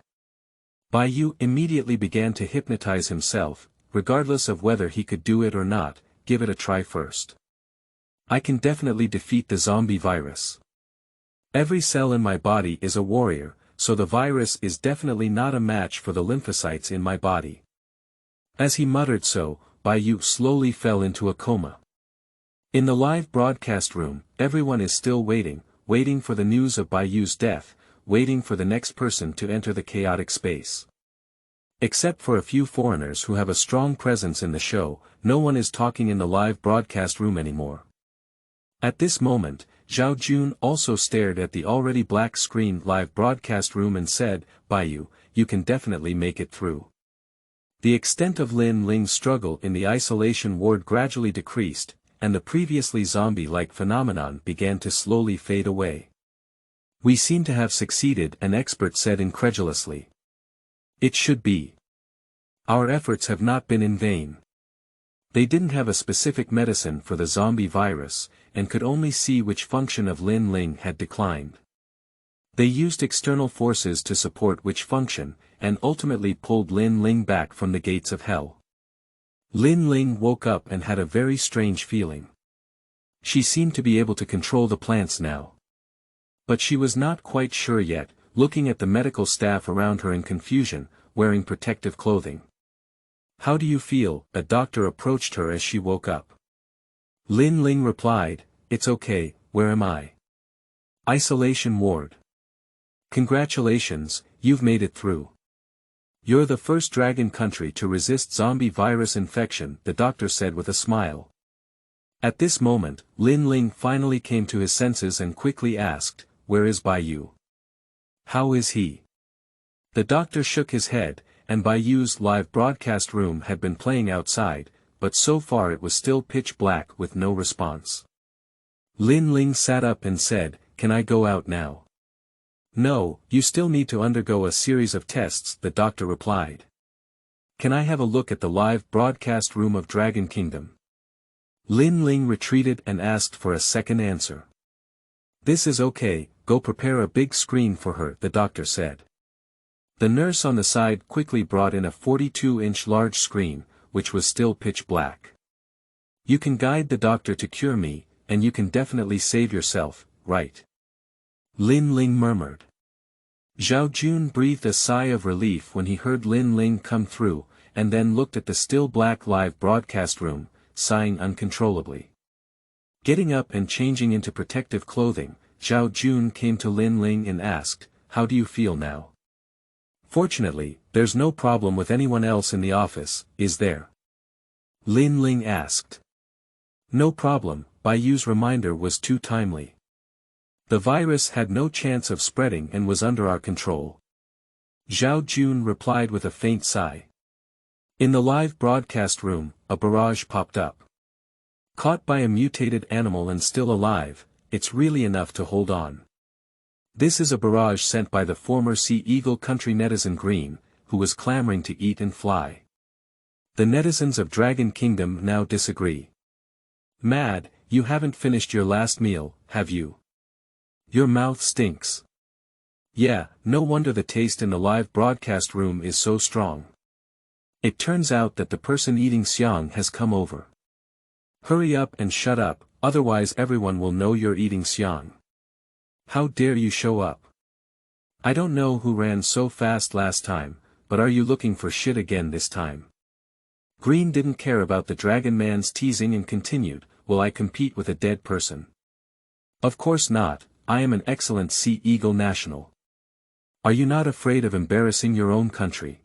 Bai Yu immediately began to hypnotize himself, regardless of whether he could do it or not, give it a try first. I can definitely defeat the zombie virus. Every cell in my body is a warrior, so the virus is definitely not a match for the lymphocytes in my body. As he muttered so, Bai Yu slowly fell into a coma. In the live broadcast room, everyone is still waiting for the news of Bai Yu's death, waiting for the next person to enter the chaotic space. Except for a few foreigners who have a strong presence in the show, no one is talking in the live broadcast room anymore. At this moment, Zhao Jun also stared at the already black screen live broadcast room and said, Bai Yu, you can definitely make it through. The extent of Lin Ling's struggle in the isolation ward gradually decreased, and the previously zombie-like phenomenon began to slowly fade away. We seem to have succeeded, an expert said incredulously. It should be. Our efforts have not been in vain. They didn't have a specific medicine for the zombie virus, and could only see which function of Lin Ling had declined. They used external forces to support which function, and ultimately pulled Lin Ling back from the gates of hell. Lin Ling woke up and had a very strange feeling. She seemed to be able to control the plants now. But she was not quite sure yet, looking at the medical staff around her in confusion, wearing protective clothing. How do you feel? A doctor approached her as she woke up. Lin Ling replied, It's okay, where am I? Isolation ward. Congratulations, you've made it through. You're the first dragon country to resist zombie virus infection, the doctor said with a smile. At this moment, Lin Ling finally came to his senses and quickly asked, Where is Bai Yu? How is he? The doctor shook his head, and Bai Yu's live broadcast room had been playing outside, but so far it was still pitch black with no response. Lin Ling sat up and said, Can I go out now? No, you still need to undergo a series of tests, the doctor replied. Can I have a look at the live broadcast room of Dragon Kingdom? Lin Ling retreated and asked for a second answer. This is okay, go prepare a big screen for her, the doctor said. The nurse on the side quickly brought in a 42-inch large screen, which was still pitch black. You can guide the doctor to cure me, and you can definitely save yourself, right? Lin Ling murmured. Zhao Jun breathed a sigh of relief when he heard Lin Ling come through, and then looked at the still black live broadcast room, sighing uncontrollably. Getting up and changing into protective clothing, Zhao Jun came to Lin Ling and asked, How do you feel now? Fortunately, there's no problem with anyone else in the office, is there? Lin Ling asked. No problem, Bai Yu's reminder was too timely. The virus had no chance of spreading and was under our control. Zhao Jun replied with a faint sigh. In the live broadcast room, a barrage popped up. Caught by a mutated animal and still alive, it's really enough to hold on. This is a barrage sent by the former Sea Eagle country netizen Green, who was clamoring to eat and fly. The netizens of Dragon Kingdom now disagree. Mad, you haven't finished your last meal, have you? Your mouth stinks. Yeah, no wonder the taste in the live broadcast room is so strong. It turns out that the person eating xiang has come over. Hurry up and shut up, otherwise everyone will know you're eating xiang. How dare you show up? I don't know who ran so fast last time, but are you looking for shit again this time? Green didn't care about the Dragon Man's teasing and continued, will I compete with a dead person? Of course not, I am an excellent Sea Eagle national. Are you not afraid of embarrassing your own country?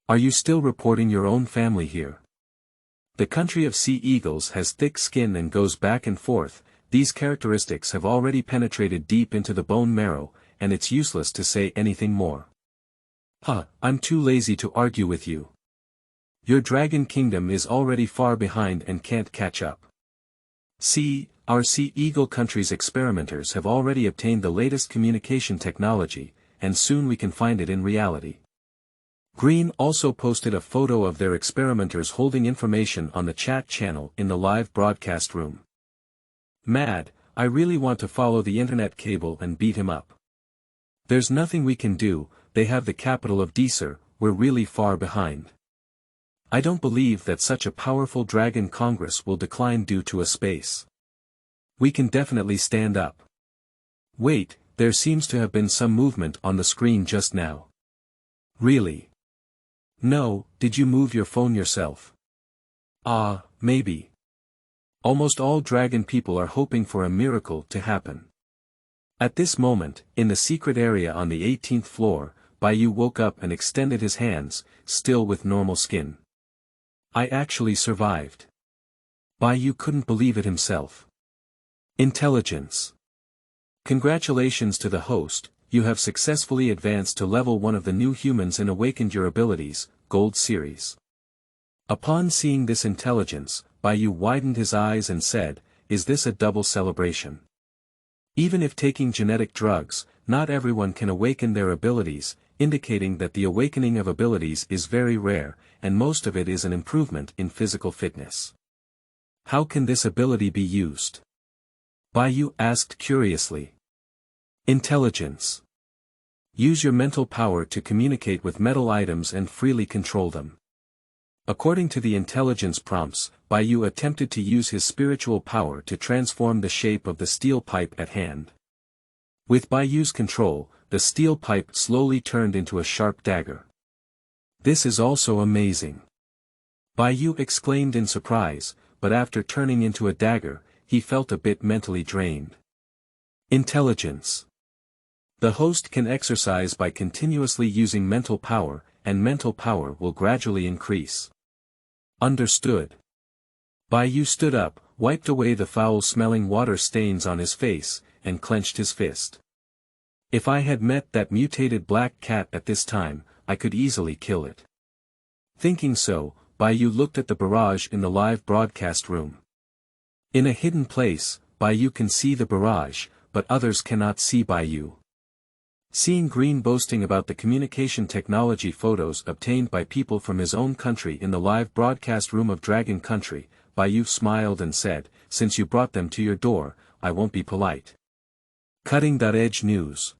Are you still reporting your own family here? The country of sea eagles has thick skin and goes back and forth, these characteristics have already penetrated deep into the bone marrow, and it's useless to say anything more. I'm too lazy to argue with you. Your dragon kingdom is already far behind and can't catch up. See, our Sea Eagle country's experimenters have already obtained the latest communication technology, and soon we can find it in reality. Green also posted a photo of their experimenters holding information on the chat channel in the live broadcast room. Mad, I really want to follow the internet cable and beat him up. There's nothing we can do, they have the capital of Deezer, we're really far behind. I don't believe that such a powerful dragon congress will decline due to a space. We can definitely stand up. Wait, there seems to have been some movement on the screen just now. Really? No, did you move your phone yourself? Maybe. Almost all dragon people are hoping for a miracle to happen. At this moment, in the secret area on the 18th floor, Bai Yu woke up and extended his hands, still with normal skin. I actually survived. Bai Yu couldn't believe it himself. Intelligence. Congratulations to the host, you have successfully advanced to level 1 of the new humans and awakened your abilities, Gold Series. Upon seeing this intelligence, Bai Yu widened his eyes and said, is this a double celebration? Even if taking genetic drugs, not everyone can awaken their abilities, indicating that the awakening of abilities is very rare, and most of it is an improvement in physical fitness. How can this ability be used? Bai Yu asked curiously. Intelligence. Use your mental power to communicate with metal items and freely control them. According to the intelligence prompts, Bai Yu attempted to use his spiritual power to transform the shape of the steel pipe at hand. With Bai Yu's control, the steel pipe slowly turned into a sharp dagger. This is also amazing. Bai Yu exclaimed in surprise, but after turning into a dagger, he felt a bit mentally drained. Intelligence. The host can exercise by continuously using mental power, and mental power will gradually increase. Understood. Bai Yu stood up, wiped away the foul-smelling water stains on his face, and clenched his fist. If I had met that mutated black cat at this time, I could easily kill it. Thinking so, Bai Yu looked at the barrage in the live broadcast room. In a hidden place, Bai Yu can see the barrage, but others cannot see Bai Yu. Seeing Green boasting about the communication technology photos obtained by people from his own country in the live broadcast room of Dragon Country, Bai Yu smiled and said, since you brought them to your door, I won't be polite. Cutting-edge news.